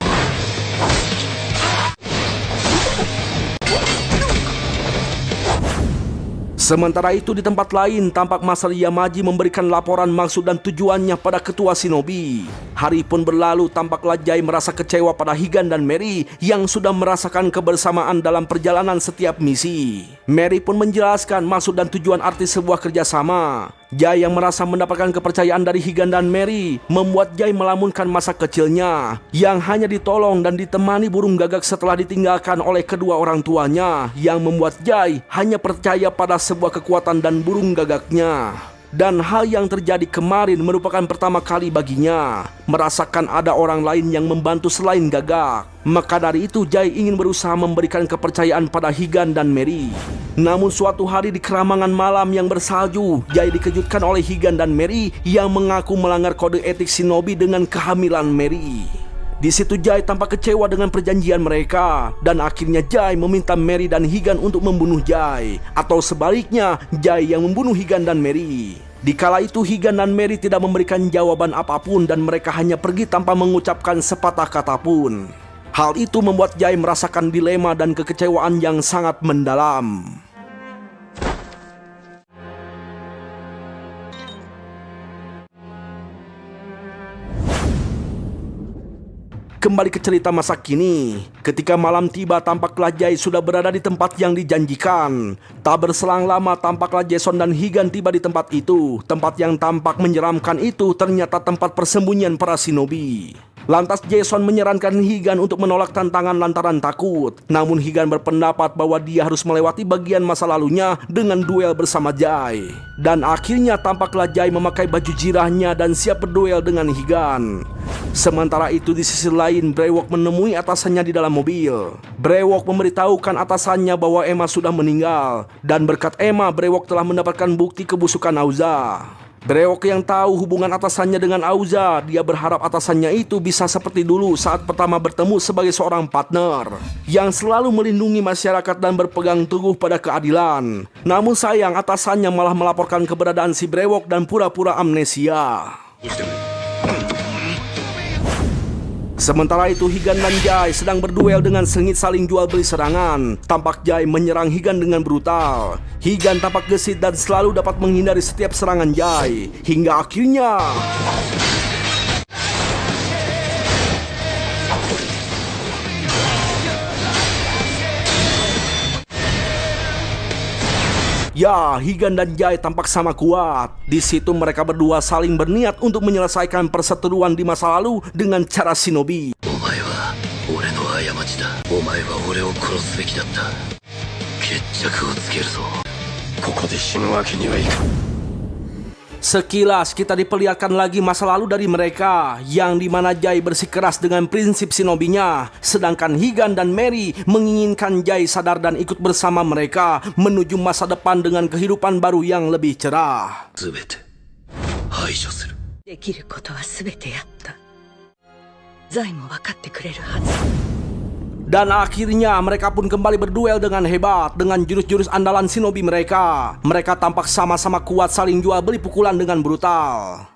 Sementara itu di tempat lain, tampak Master Yamaji memberikan laporan maksud dan tujuannya pada ketua shinobi. Hari pun berlalu, tampaklah Jai merasa kecewa pada Higan dan Mary yang sudah merasakan kebersamaan dalam perjalanan setiap misi. Mary pun menjelaskan maksud dan tujuan arti sebuah kerjasama. Jai yang merasa mendapatkan kepercayaan dari Higan dan Mary membuat Jai melamunkan masa kecilnya yang hanya ditolong dan ditemani burung gagak setelah ditinggalkan oleh kedua orang tuanya, yang membuat Jai hanya percaya pada sebuah kekuatan dan burung gagaknya. Dan hal yang terjadi kemarin merupakan pertama kali baginya merasakan ada orang lain yang membantu selain gagak. Maka dari itu Jai ingin berusaha memberikan kepercayaan pada Higan dan Mary. Namun suatu hari di keramangan malam yang bersalju, Jai dikejutkan oleh Higan dan Mary yang mengaku melanggar kode etik shinobi dengan kehamilan Mary. Di situ Jai tampak kecewa dengan perjanjian mereka dan akhirnya Jai meminta Mary dan Higan untuk membunuh Jai, atau sebaliknya Jai yang membunuh Higan dan Mary. Dikala itu Higan dan Mary tidak memberikan jawaban apapun dan mereka hanya pergi tanpa mengucapkan sepatah kata pun. Hal itu membuat Jai merasakan dilema dan kekecewaan yang sangat mendalam. Kembali ke cerita masa kini. Ketika malam tiba, tampaklah Jai sudah berada di tempat yang dijanjikan. Tak berselang lama, tampaklah Jason dan Higan tiba di tempat itu. Tempat yang tampak menyeramkan itu ternyata tempat persembunyian para shinobi. Lantas Jason menyarankan Higan untuk menolak tantangan lantaran takut. Namun Higan berpendapat bahwa dia harus melewati bagian masa lalunya dengan duel bersama Jay. Dan akhirnya tampaklah Jay memakai baju jirahnya dan siap berduel dengan Higan. Sementara itu di sisi lain Brewok menemui atasannya di dalam mobil. Brewok memberitahukan atasannya bahwa Emma sudah meninggal. Dan berkat Emma, Brewok telah mendapatkan bukti kebusukan Auza. Brewok yang tahu hubungan atasannya dengan Auza, dia berharap atasannya itu bisa seperti dulu saat pertama bertemu sebagai seorang partner yang selalu melindungi masyarakat dan berpegang teguh pada keadilan. Namun sayang atasannya malah melaporkan keberadaan si Brewok dan pura-pura amnesia. Sementara itu Higan dan Jay sedang berduel dengan sengit saling jual beli serangan. Tampak Jay menyerang Higan dengan brutal. Higan tampak gesit dan selalu dapat menghindari setiap serangan Jay. Hingga akhirnya Higan dan Jay tampak sama kuat. Di situ mereka berdua saling berniat untuk menyelesaikan perseteruan di masa lalu dengan cara shinobi. Sekilas kita diperlihatkan lagi masa lalu dari mereka, yang dimana Jay bersikeras dengan prinsip shinobinya, sedangkan Higan dan Mary menginginkan Jay sadar dan ikut bersama mereka menuju masa depan dengan kehidupan baru yang lebih cerah. できることは全てやった。ザイも分かってくれるはず。 Dan akhirnya mereka pun kembali berduel dengan hebat dengan jurus-jurus andalan shinobi mereka. Mereka tampak sama-sama kuat saling jual beli pukulan dengan brutal.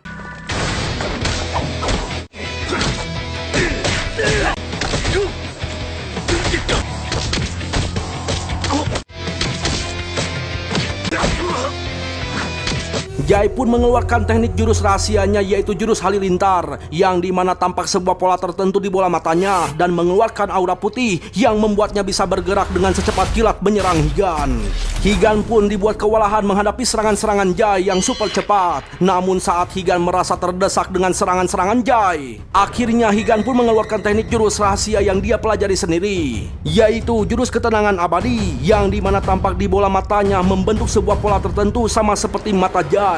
Jay pun mengeluarkan teknik jurus rahasianya, yaitu jurus halilintar, yang dimana tampak sebuah pola tertentu di bola matanya dan mengeluarkan aura putih yang membuatnya bisa bergerak dengan secepat kilat menyerang Higan. Higan pun dibuat kewalahan menghadapi serangan-serangan Jay yang super cepat. Namun saat Higan merasa terdesak dengan serangan-serangan Jay, akhirnya Higan pun mengeluarkan teknik jurus rahasia yang dia pelajari sendiri, yaitu jurus ketenangan abadi, yang dimana tampak di bola matanya membentuk sebuah pola tertentu sama seperti mata Jay.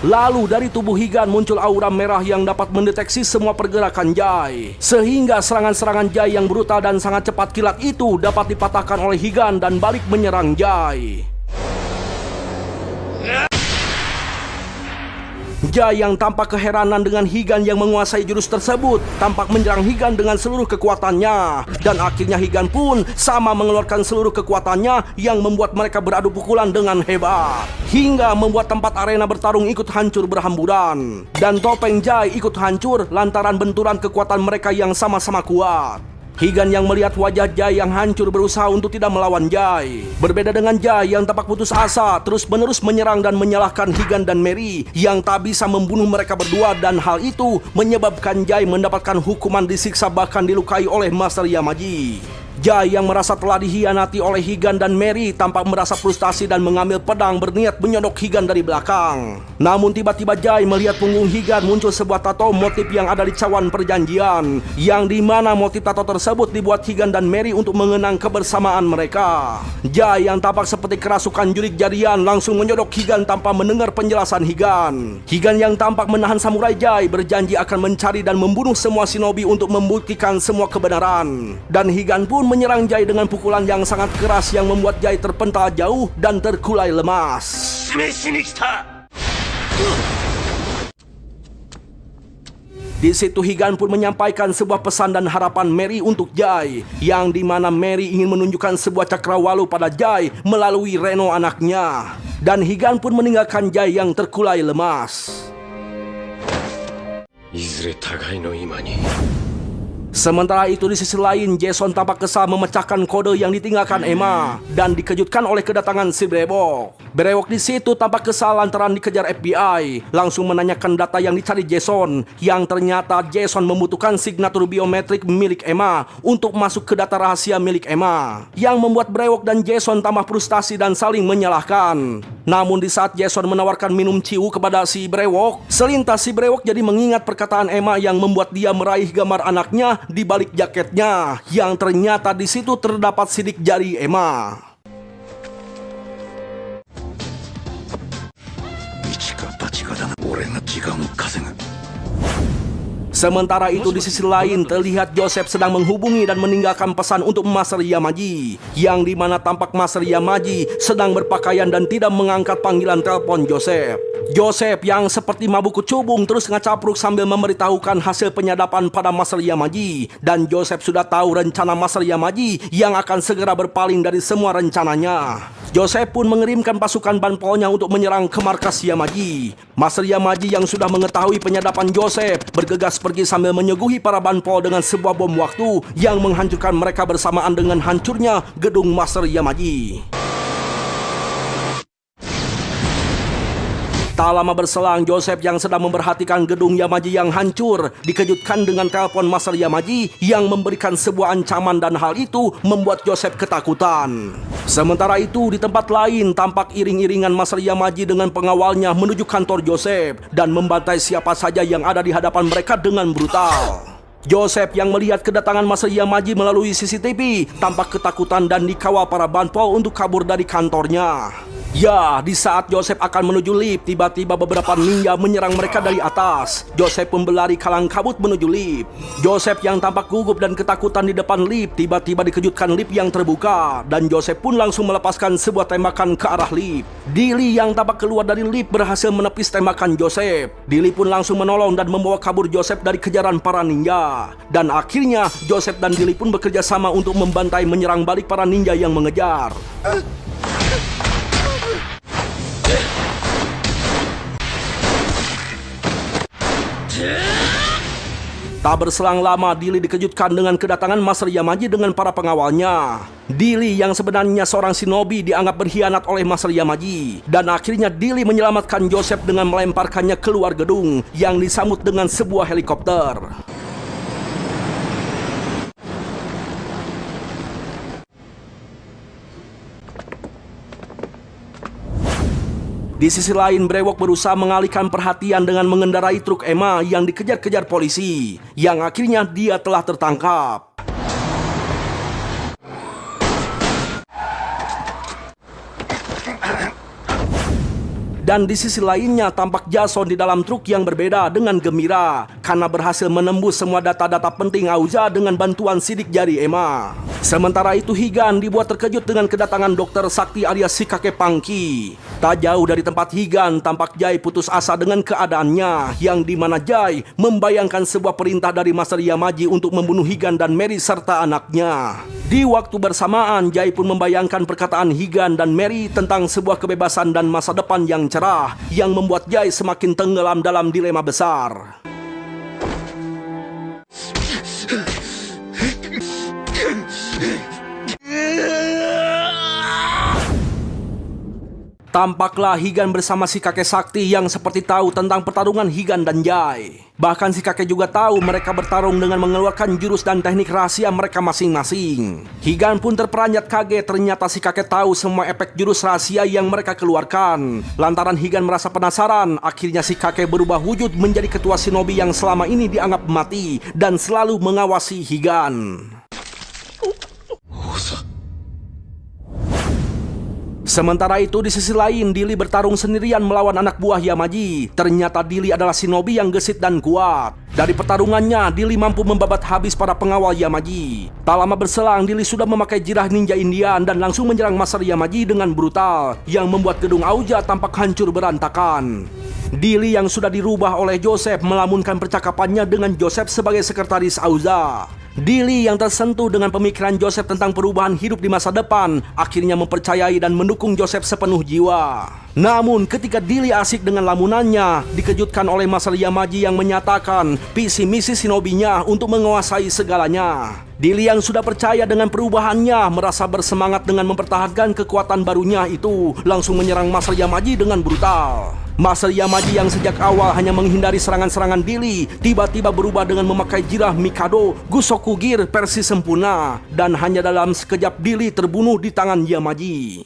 Lalu dari tubuh Higan muncul aura merah yang dapat mendeteksi semua pergerakan Jay, sehingga serangan-serangan Jay yang brutal dan sangat cepat kilat itu dapat dipatahkan oleh Higan dan balik menyerang Jay. Jay yang tampak keheranan dengan Higan yang menguasai jurus tersebut tampak menyerang Higan dengan seluruh kekuatannya. Dan akhirnya Higan pun sama mengeluarkan seluruh kekuatannya yang membuat mereka beradu pukulan dengan hebat, hingga membuat tempat arena bertarung ikut hancur berhamburan. Dan topeng Jay ikut hancur lantaran benturan kekuatan mereka yang sama-sama kuat. Higan yang melihat wajah Jay yang hancur berusaha untuk tidak melawan Jay. Berbeda dengan Jay yang tampak putus asa, terus-menerus menyerang dan menyalahkan Higan dan Mary yang tak bisa membunuh mereka berdua, dan hal itu menyebabkan Jay mendapatkan hukuman disiksa bahkan dilukai oleh Master Yamaji. Jay yang merasa telah dikhianati oleh Higan dan Mary tampak merasa frustasi dan mengambil pedang berniat menyodok Higan dari belakang. Namun tiba-tiba Jay melihat punggung Higan muncul sebuah tato motif yang ada di cawan perjanjian, yang dimana motif tato tersebut dibuat Higan dan Mary untuk mengenang kebersamaan mereka. Jay yang tampak seperti kerasukan jurik jarian langsung menyodok Higan tanpa mendengar penjelasan Higan. Higan yang tampak menahan samurai Jay berjanji akan mencari dan membunuh semua shinobi untuk membuktikan semua kebenaran. Dan Higan pun menyerang Jay dengan pukulan yang sangat keras yang membuat Jay terpental jauh dan terkulai lemas. Di situ Higan pun menyampaikan sebuah pesan dan harapan Mary untuk Jay, yang dimana Mary ingin menunjukkan sebuah cakrawalu pada Jay melalui Reno anaknya. Dan Higan pun meninggalkan Jay yang terkulai lemas. Sementara itu di sisi lain Jason tampak kesal memecahkan kode yang ditinggalkan Emma dan dikejutkan oleh kedatangan si Brewok. Brewok di situ tampak kesal lantaran dikejar FBI, langsung menanyakan data yang dicari Jason, yang ternyata Jason membutuhkan signatur biometrik milik Emma untuk masuk ke data rahasia milik Emma, yang membuat Brewok dan Jason tambah frustasi dan saling menyalahkan. Namun di saat Jason menawarkan minum ciu kepada si Brewok, selintas si Brewok jadi mengingat perkataan Emma yang membuat dia meraih gambar anaknya di balik jaketnya, yang ternyata di situ terdapat sidik jari Emma. Sementara itu di sisi lain terlihat Joseph sedang menghubungi dan meninggalkan pesan untuk Master Yamaji, yang dimana tampak Master Yamaji sedang berpakaian dan tidak mengangkat panggilan telepon Joseph. Joseph yang seperti mabuk kecubung terus ngacapruk sambil memberitahukan hasil penyadapan pada Master Yamaji, dan Joseph sudah tahu rencana Master Yamaji yang akan segera berpaling dari semua rencananya. Joseph pun mengirimkan pasukan Banpolnya untuk menyerang ke markas Yamaji. Master Yamaji yang sudah mengetahui penyadapan Joseph bergegas pergi sambil menyuguhi para Banpol dengan sebuah bom waktu yang menghancurkan mereka bersamaan dengan hancurnya gedung Master Yamaji. Tak lama berselang, Joseph yang sedang memperhatikan gedung Yamaji yang hancur dikejutkan dengan telepon Master Yamaji yang memberikan sebuah ancaman, dan hal itu membuat Joseph ketakutan. Sementara itu di tempat lain tampak iring-iringan Master Yamaji dengan pengawalnya menuju kantor Joseph dan membantai siapa saja yang ada di hadapan mereka dengan brutal. Joseph yang melihat kedatangan Master Yamaji melalui CCTV tampak ketakutan dan dikawal para Banpol untuk kabur dari kantornya. Ya, di saat Joseph akan menuju lift, tiba-tiba beberapa ninja menyerang mereka dari atas. Joseph pun berlari kalang kabut menuju lift. Joseph yang tampak gugup dan ketakutan di depan lift tiba-tiba dikejutkan lift yang terbuka, dan Joseph pun langsung melepaskan sebuah tembakan ke arah lift. Dilly yang tampak keluar dari lift berhasil menepis tembakan Joseph. Dilly pun langsung menolong dan membawa kabur Joseph dari kejaran para ninja. Dan akhirnya Joseph dan Dilly pun bekerja sama untuk membantai menyerang balik para ninja yang mengejar. Tak berselang lama, Dilly dikejutkan dengan kedatangan Master Yamaji dengan para pengawalnya. Dilly yang sebenarnya seorang shinobi dianggap berkhianat oleh Master Yamaji, dan akhirnya Dilly menyelamatkan Joseph dengan melemparkannya keluar gedung yang disambut dengan sebuah helikopter. Di sisi lain, Brewok berusaha mengalihkan perhatian dengan mengendarai truk Emma yang dikejar-kejar polisi, yang akhirnya dia telah tertangkap. Dan di sisi lainnya tampak Jason di dalam truk yang berbeda dengan gembira karena berhasil menembus semua data-data penting Auza dengan bantuan sidik jari Emma. Sementara itu Higan dibuat terkejut dengan kedatangan Dr. Sakti alias si kakek Pangki. Tak jauh dari tempat Higan tampak Jai putus asa dengan keadaannya, yang dimana Jai membayangkan sebuah perintah dari Master Yamaji untuk membunuh Higan dan Mary serta anaknya. Di waktu bersamaan Jai pun membayangkan perkataan Higan dan Mary tentang sebuah kebebasan dan masa depan yang cerah, yang membuat Jai semakin tenggelam dalam dilema besar. Tampaklah Higan bersama si kakek sakti yang seperti tahu tentang pertarungan Higan dan Jai. Bahkan si kakek juga tahu mereka bertarung dengan mengeluarkan jurus dan teknik rahasia mereka masing-masing. Higan pun terperanjat kaget, ternyata si kakek tahu semua efek jurus rahasia yang mereka keluarkan. Lantaran Higan merasa penasaran, akhirnya si kakek berubah wujud menjadi ketua shinobi yang selama ini dianggap mati dan selalu mengawasi Higan. Sementara itu di sisi lain, Dilly bertarung sendirian melawan anak buah Yamaji. Ternyata Dilly adalah shinobi yang gesit dan kuat. Dari pertarungannya, Dilly mampu membabat habis para pengawal Yamaji. Tak lama berselang, Dilly sudah memakai jirah ninja Indian dan langsung menyerang Master Yamaji dengan brutal, yang membuat gedung Auza tampak hancur berantakan. Dilly yang sudah dirubah oleh Joseph melamunkan percakapannya dengan Joseph sebagai sekretaris Auza. Dilly yang tersentuh dengan pemikiran Joseph tentang perubahan hidup di masa depan akhirnya mempercayai dan mendukung Joseph sepenuh jiwa. Namun ketika Dilly asik dengan lamunannya, dikejutkan oleh Master Yamaji yang menyatakan visi misi shinobinya untuk menguasai segalanya. Dilly yang sudah percaya dengan perubahannya merasa bersemangat dengan mempertahankan kekuatan barunya itu, langsung menyerang Master Yamaji dengan brutal. Master Yamaji yang sejak awal hanya menghindari serangan-serangan Dilly tiba-tiba berubah dengan memakai jirah Mikado Gusoku Gear versi sempurna, dan hanya dalam sekejap Dilly terbunuh di tangan Yamaji.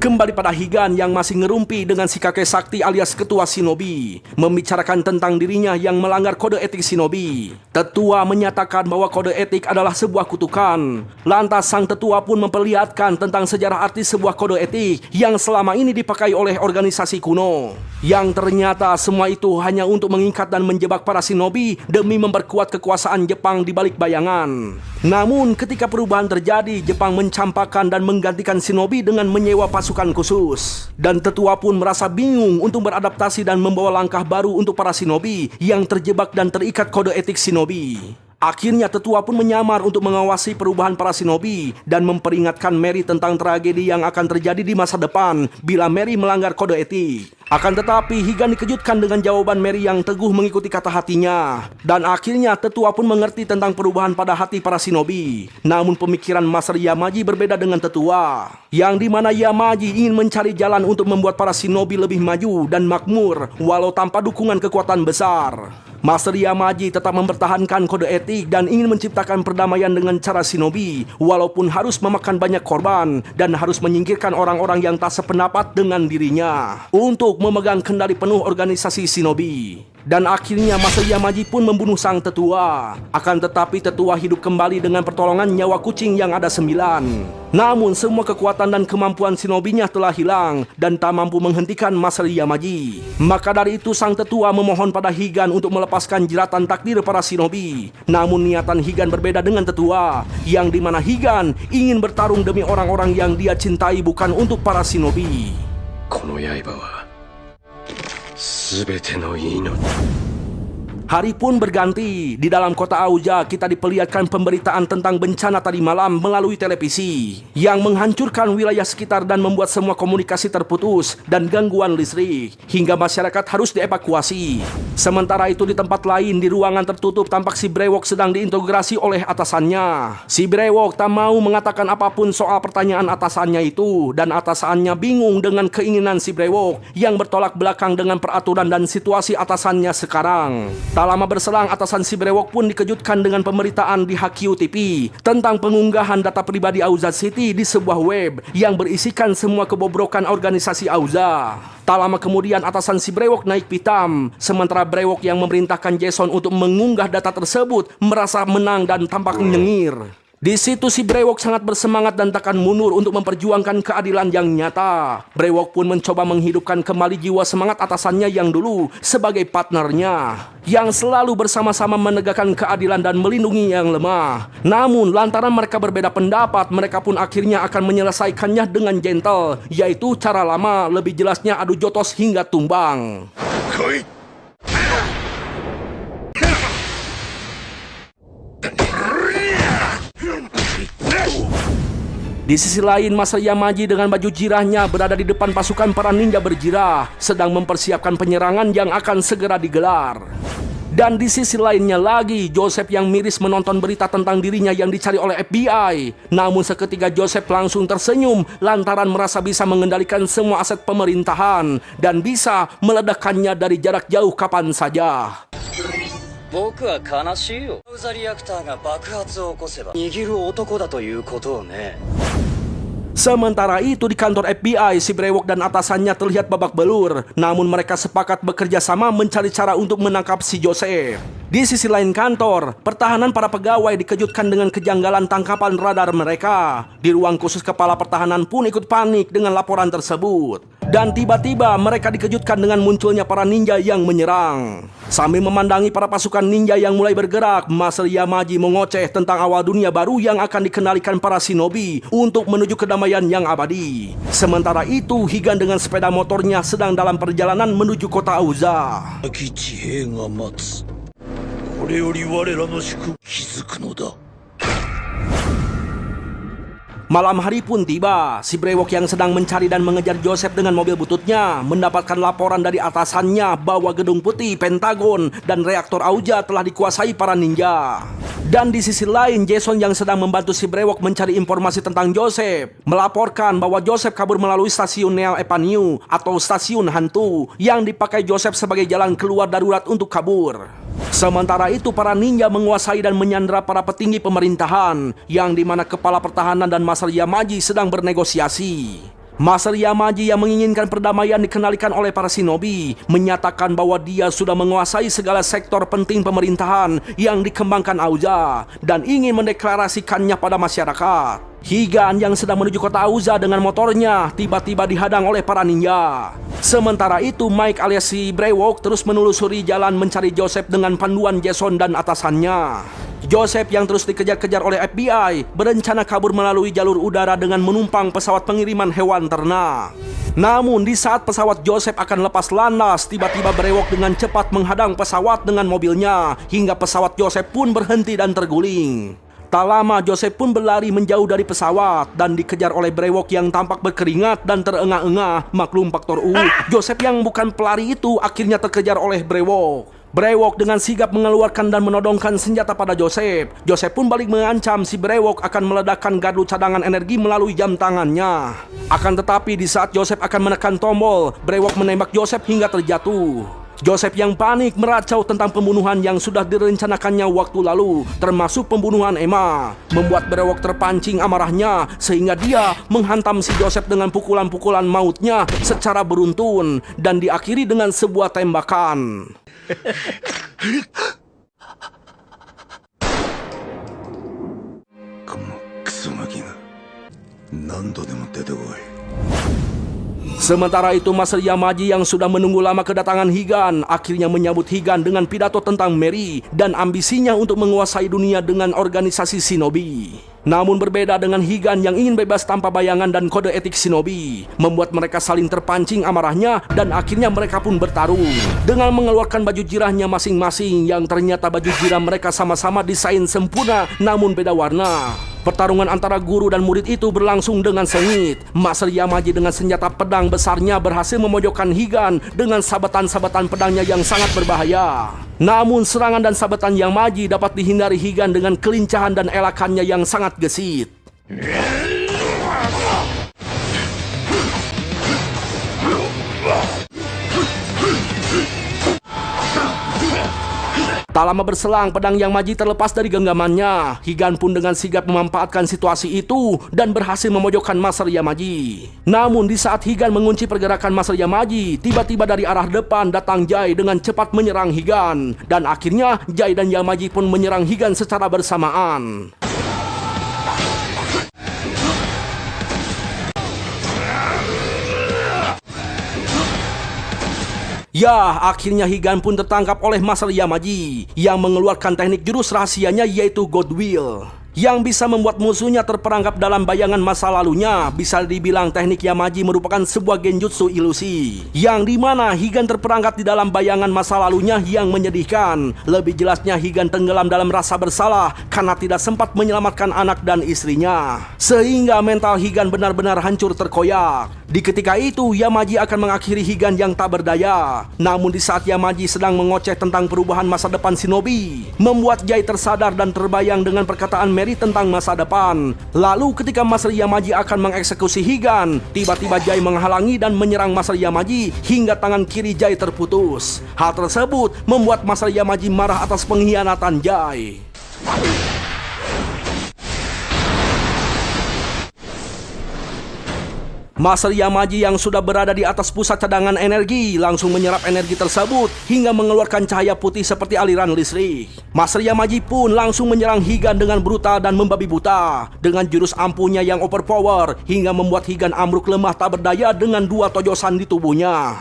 Kembali pada Higan yang masih ngerumpi dengan si kakek sakti alias ketua shinobi, membicarakan tentang dirinya yang melanggar kode etik shinobi. Tetua menyatakan bahwa kode etik adalah sebuah kutukan. Lantas sang tetua pun memperlihatkan tentang sejarah arti sebuah kode etik yang selama ini dipakai oleh organisasi kuno. Yang ternyata semua itu hanya untuk mengikat dan menjebak para shinobi demi memperkuat kekuasaan Jepang di balik bayangan. Namun ketika perubahan terjadi, Jepang mencampakkan dan menggantikan shinobi dengan menyewa pasukan khusus. Dan tetua pun merasa bingung untuk beradaptasi dan membawa langkah baru untuk para shinobi yang terjebak dan terikat kode etik shinobi. Akhirnya tetua pun menyamar untuk mengawasi perubahan para shinobi dan memperingatkan Mary tentang tragedi yang akan terjadi di masa depan bila Mary melanggar kode etik. Akan tetapi Higan dikejutkan dengan jawaban Mary yang teguh mengikuti kata hatinya. Dan akhirnya tetua pun mengerti tentang perubahan pada hati para shinobi. Namun pemikiran Master Yamaji berbeda dengan tetua, yang dimana Yamaji ingin mencari jalan untuk membuat para shinobi lebih maju dan makmur walau tanpa dukungan kekuatan besar. Master Yamaji tetap mempertahankan kode etik dan ingin menciptakan perdamaian dengan cara shinobi walaupun harus memakan banyak korban dan harus menyingkirkan orang-orang yang tak sependapat dengan dirinya untuk memegang kendali penuh organisasi shinobi. Dan akhirnya Master Yamaji pun membunuh sang tetua. Akan tetapi tetua hidup kembali dengan pertolongan nyawa kucing yang ada 9. Namun semua kekuatan dan kemampuan shinobinya telah hilang dan tak mampu menghentikan Master Yamaji. Maka dari itu sang tetua memohon pada Higan untuk melepaskan jeratan takdir para shinobi. Namun niatan Higan berbeda dengan tetua, yang dimana Higan ingin bertarung demi orang-orang yang dia cintai, bukan untuk para shinobi. この刃は全ての命。 Hari pun berganti. Di dalam kota Aoja kita diperlihatkan pemberitaan tentang bencana tadi malam melalui televisi yang menghancurkan wilayah sekitar dan membuat semua komunikasi terputus dan gangguan listrik hingga masyarakat harus dievakuasi. Sementara itu di tempat lain di ruangan tertutup tampak si Brewok sedang diinterogasi oleh atasannya. Si Brewok tak mau mengatakan apapun soal pertanyaan atasannya itu dan atasannya bingung dengan keinginan si Brewok yang bertolak belakang dengan peraturan dan situasi atasannya sekarang. Tak lama berselang atasan si Brewok pun dikejutkan dengan pemberitaan di Hakkyu TV tentang pengunggahan data pribadi Aoza City di sebuah web yang berisikan semua kebobrokan organisasi Aoza. Tak lama kemudian atasan si Brewok naik pitam, sementara Brewok yang memerintahkan Jason untuk mengunggah data tersebut merasa menang dan tampak nyengir. Di situ si Brewok sangat bersemangat dan takkan mundur untuk memperjuangkan keadilan yang nyata. Brewok pun mencoba menghidupkan kembali jiwa semangat atasannya yang dulu sebagai partnernya, yang selalu bersama-sama menegakkan keadilan dan melindungi yang lemah. Namun lantaran mereka berbeda pendapat, mereka pun akhirnya akan menyelesaikannya dengan gentle, yaitu cara lama, lebih jelasnya adu jotos hingga tumbang. Di sisi lain, Master Yamaji dengan baju jirahnya berada di depan pasukan para ninja berjirah, sedang mempersiapkan penyerangan yang akan segera digelar. Dan di sisi lainnya lagi, Joseph yang miris menonton berita tentang dirinya yang dicari oleh FBI. Namun seketika Joseph langsung tersenyum lantaran merasa bisa mengendalikan semua aset pemerintahan dan bisa meledakkannya dari jarak jauh kapan saja. 僕は悲しいよ。アウザリアクターが爆発を起こせば握る男だということをね。 Sementara itu di kantor FBI, si Brewok dan atasannya terlihat babak belur. Namun mereka sepakat bekerja sama mencari cara untuk menangkap si Joseph. Di sisi lain kantor, pertahanan para pegawai dikejutkan dengan kejanggalan tangkapan radar mereka. Di ruang khusus kepala pertahanan pun ikut panik dengan laporan tersebut. Dan tiba-tiba mereka dikejutkan dengan munculnya para ninja yang menyerang. Sambil memandangi para pasukan ninja yang mulai bergerak, Master Yamaji mengoceh tentang awal dunia baru yang akan dikendalikan para shinobi untuk menuju kedamaian yang abadi. Sementara itu, Higan dengan sepeda motornya sedang dalam perjalanan menuju kota Aoza. き地平が待つ。これより我らの宿気づくのだ。 Malam hari pun tiba. Si Brewok yang sedang mencari dan mengejar Joseph dengan mobil bututnya mendapatkan laporan dari atasannya bahwa Gedung Putih, Pentagon, dan reaktor Aoja telah dikuasai para ninja. Dan di sisi lain, Jason yang sedang membantu si Brewok mencari informasi tentang Joseph melaporkan bahwa Joseph kabur melalui stasiun Neo Avenue atau stasiun hantu yang dipakai Joseph sebagai jalan keluar darurat untuk kabur. Sementara itu para ninja menguasai dan menyandra para petinggi pemerintahan, yang dimana kepala pertahanan dan Master Yamaji sedang bernegosiasi. Master Yamaji yang menginginkan perdamaian dikendalikan oleh para shinobi menyatakan bahwa dia sudah menguasai segala sektor penting pemerintahan yang dikembangkan Auza dan ingin mendeklarasikannya pada masyarakat. Higan yang sedang menuju kota Auza dengan motornya tiba-tiba dihadang oleh para ninja. Sementara itu Mike alias si Brewok terus menelusuri jalan mencari Joseph dengan panduan Jason dan atasannya. Joseph yang terus dikejar-kejar oleh FBI berencana kabur melalui jalur udara dengan menumpang pesawat pengiriman hewan ternak. Namun di saat pesawat Joseph akan lepas landas, tiba-tiba Brewok dengan cepat menghadang pesawat dengan mobilnya hingga pesawat Joseph pun berhenti dan terguling. Tak lama Joseph pun berlari menjauh dari pesawat dan dikejar oleh Brewok yang tampak berkeringat dan terengah-engah. Maklum faktor U, Joseph yang bukan pelari itu akhirnya terkejar oleh Brewok. Brewok dengan sigap mengeluarkan dan menodongkan senjata pada Joseph. Joseph pun balik mengancam si Brewok akan meledakkan gardu cadangan energi melalui jam tangannya. Akan tetapi di saat Joseph akan menekan tombol, Brewok menembak Joseph hingga terjatuh. Joseph yang panik meracau tentang pembunuhan yang sudah direncanakannya waktu lalu, termasuk pembunuhan Emma. Membuat Brewok terpancing amarahnya sehingga dia menghantam si Joseph dengan pukulan-pukulan mautnya secara beruntun dan diakhiri dengan sebuah tembakan. このクソガキが何度でも出てこい。 Sementara itu Master Yamaji yang sudah menunggu lama kedatangan Higan akhirnya menyambut Higan dengan pidato tentang Mary dan ambisinya untuk menguasai dunia dengan organisasi shinobi. Namun berbeda dengan Higan yang ingin bebas tanpa bayangan dan kode etik shinobi, membuat mereka saling terpancing amarahnya dan akhirnya mereka pun bertarung dengan mengeluarkan baju jirahnya masing-masing yang ternyata baju jirah mereka sama-sama desain sempurna namun beda warna. Pertarungan antara guru dan murid itu berlangsung dengan sengit. Master Yamaji dengan senjata pedang besarnya berhasil memojokkan Higan dengan sabetan-sabetan pedangnya yang sangat berbahaya. Namun serangan dan sabetan Yamaji dapat dihindari Higan dengan kelincahan dan elakannya yang sangat gesit. Tak lama berselang, pedang Yamaji terlepas dari genggamannya. Higan pun dengan sigap memanfaatkan situasi itu dan berhasil memojokkan Master Yamaji. Namun di saat Higan mengunci pergerakan Master Yamaji, tiba-tiba dari arah depan datang Jai dengan cepat menyerang Higan. Dan akhirnya Jai dan Yamaji pun menyerang Higan secara bersamaan. Ya, akhirnya Higan pun tertangkap oleh Master Yamaji yang mengeluarkan teknik jurus rahasianya yaitu Godwill, yang bisa membuat musuhnya terperangkap dalam bayangan masa lalunya. Bisa dibilang teknik Yamaji merupakan sebuah genjutsu ilusi, yang dimana Higan terperangkap di dalam bayangan masa lalunya yang menyedihkan. Lebih jelasnya Higan tenggelam dalam rasa bersalah karena tidak sempat menyelamatkan anak dan istrinya, sehingga mental Higan benar-benar hancur terkoyak. Di ketika itu Yamaji akan mengakhiri Higan yang tak berdaya. Namun di saat Yamaji sedang mengoceh tentang perubahan masa depan shinobi, membuat Jai tersadar dan terbayang dengan perkataan Mary tentang masa depan. Lalu ketika Master Yamaji akan mengeksekusi Higan, tiba-tiba Jai menghalangi dan menyerang Master Yamaji hingga tangan kiri Jai terputus. Hal tersebut membuat Master Yamaji marah atas pengkhianatan Jai. Master Yamaji yang sudah berada di atas pusat cadangan energi langsung menyerap energi tersebut hingga mengeluarkan cahaya putih seperti aliran listrik. Master Yamaji pun langsung menyerang Higan dengan brutal dan membabi buta dengan jurus ampuhnya yang overpower hingga membuat Higan ambruk lemah tak berdaya dengan dua tojosan di tubuhnya.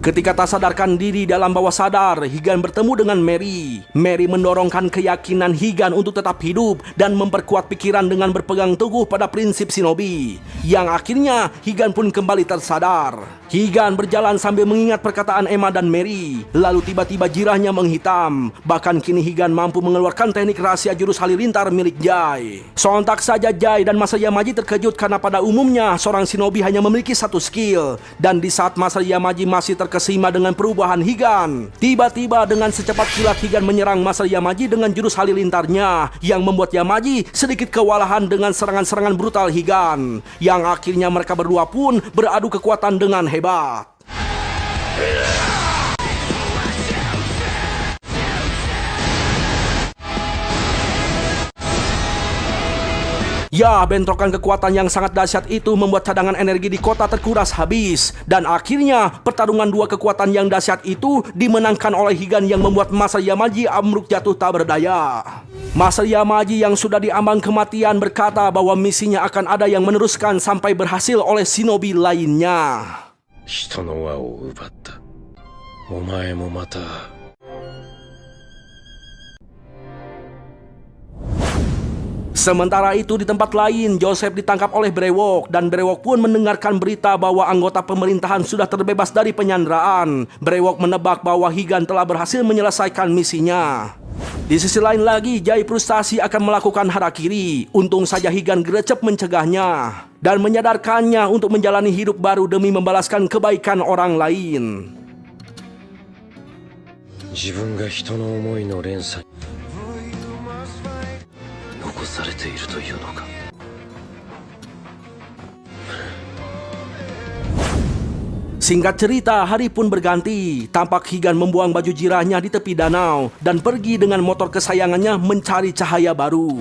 Ketika tak sadarkan diri dalam bawah sadar, Higan bertemu dengan Mary. Mary mendorongkan keyakinan Higan untuk tetap hidup dan memperkuat pikiran dengan berpegang teguh pada prinsip shinobi, yang akhirnya Higan pun kembali tersadar. Higan berjalan sambil mengingat perkataan Emma dan Mary. Lalu tiba-tiba jirahnya menghitam. Bahkan kini Higan mampu mengeluarkan teknik rahasia jurus halilintar milik Jai. Sontak saja Jai dan Master Yamaji terkejut karena pada umumnya seorang shinobi hanya memiliki satu skill. Dan di saat Master Yamaji masih terkesima dengan perubahan Higan, tiba-tiba dengan secepat kilat Higan menyerang Master Yamaji dengan jurus halilintarnya yang membuat Yamaji sedikit kewalahan dengan serangan-serangan brutal Higan, yang akhirnya mereka berdua pun beradu kekuatan dengan hebat. Ya, bentrokan kekuatan yang sangat dahsyat itu membuat cadangan energi di kota terkuras habis. Dan akhirnya, pertarungan dua kekuatan yang dahsyat itu dimenangkan oleh Higan yang membuat Master Yamaji ambruk jatuh tak berdaya. Master Yamaji yang sudah diambang kematian berkata bahwa misinya akan ada yang meneruskan sampai berhasil oleh shinobi lainnya. 人の輪を奪った。お前もまた。Sementara itu di tempat lain, Joseph ditangkap oleh Brewok dan Brewok pun mendengarkan berita bahwa anggota pemerintahan sudah terbebas dari penyanderaan. Brewok menebak bahwa Higan telah berhasil menyelesaikan misinya. Di sisi lain lagi, Jai frustasi akan melakukan harakiri. Untung saja Higan gercep mencegahnya dan menyadarkannya untuk menjalani hidup baru demi membalaskan kebaikan orang lain. 自分が人の思いの連鎖に残されているというのか。Singkat cerita, hari pun berganti. Tampak Higan membuang baju jirahnya di tepi danau dan pergi dengan motor kesayangannya mencari cahaya baru.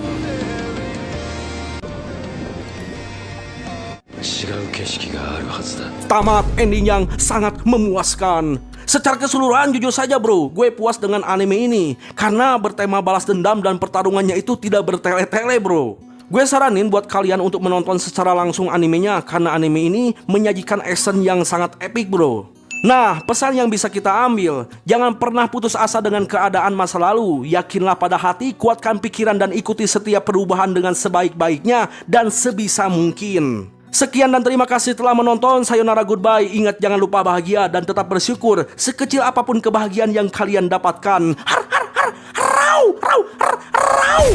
違う景色があるはずだ。 Tamat ending yang sangat memuaskan. Secara keseluruhan jujur saja bro, gue puas dengan anime ini karena bertema balas dendam dan pertarungannya itu tidak bertele-tele bro. Gue saranin buat kalian untuk menonton secara langsung animenya karena anime ini menyajikan action yang sangat epic bro. Nah, pesan yang bisa kita ambil, jangan pernah putus asa dengan keadaan masa lalu. Yakinlah pada hati, kuatkan pikiran dan ikuti setiap perubahan dengan sebaik-baiknya dan sebisa mungkin. Sekian dan terima kasih telah menonton. Sayonara, goodbye. Ingat, jangan lupa bahagia dan tetap bersyukur sekecil apapun kebahagiaan yang kalian dapatkan. Har har har, rau rau har, rau.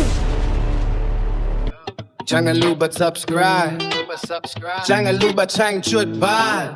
Jangan lupa subscribe. Jangan lupa changcut ban.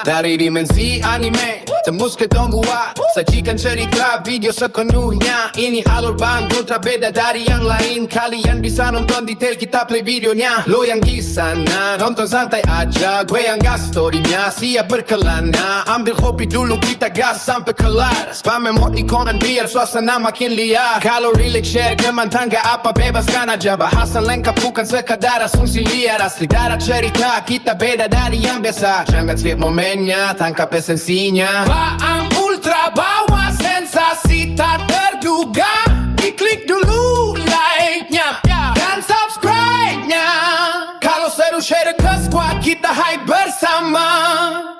Dari dimensi anime tembus ke gua sajikan cerita video sepenuhnya. Ini alur Bandung tak beda dari yang lain. Kalian bisa nonton detail kita play videonya. Lo yang di sana nonton santai aja, gue yang gas storynya siap berkelana. Ambil kopi dulu kita gas sampai kelar. Spam emoticon biar suasana makin liar. Kalau relate share ke mantan gak apa bebaskan aja. Bahasan lengkap bukan sekadar asumsi liar. Asli darah cerita kita beda dari yang biasa. Jangan skip momennya, tangkap esensinya. Baang ultra bawa sensasi tak terduga. Diklik dulu like-nya dan subscribe-nya. Kalau seru share ke squad kita hype bersama.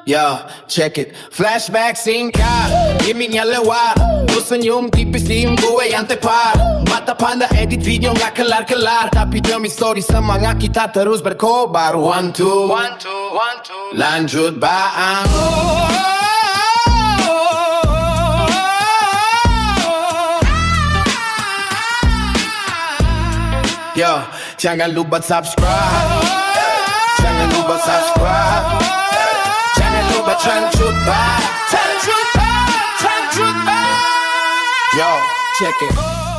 Yo, check it, flashback singkat, gimmicknya lewat. Lu senyum tipis tim gue yang tepat. Mata panda edit video gak kelar-kelar. Tapi demi story semangat kita terus berkobar. 1, 2, 1, 2, 1, 2. Lanjut baang. Yo, jangan lupa subscribe. Jangan lupa subscribe. Jangan lupa changcut ban. Yo, check it.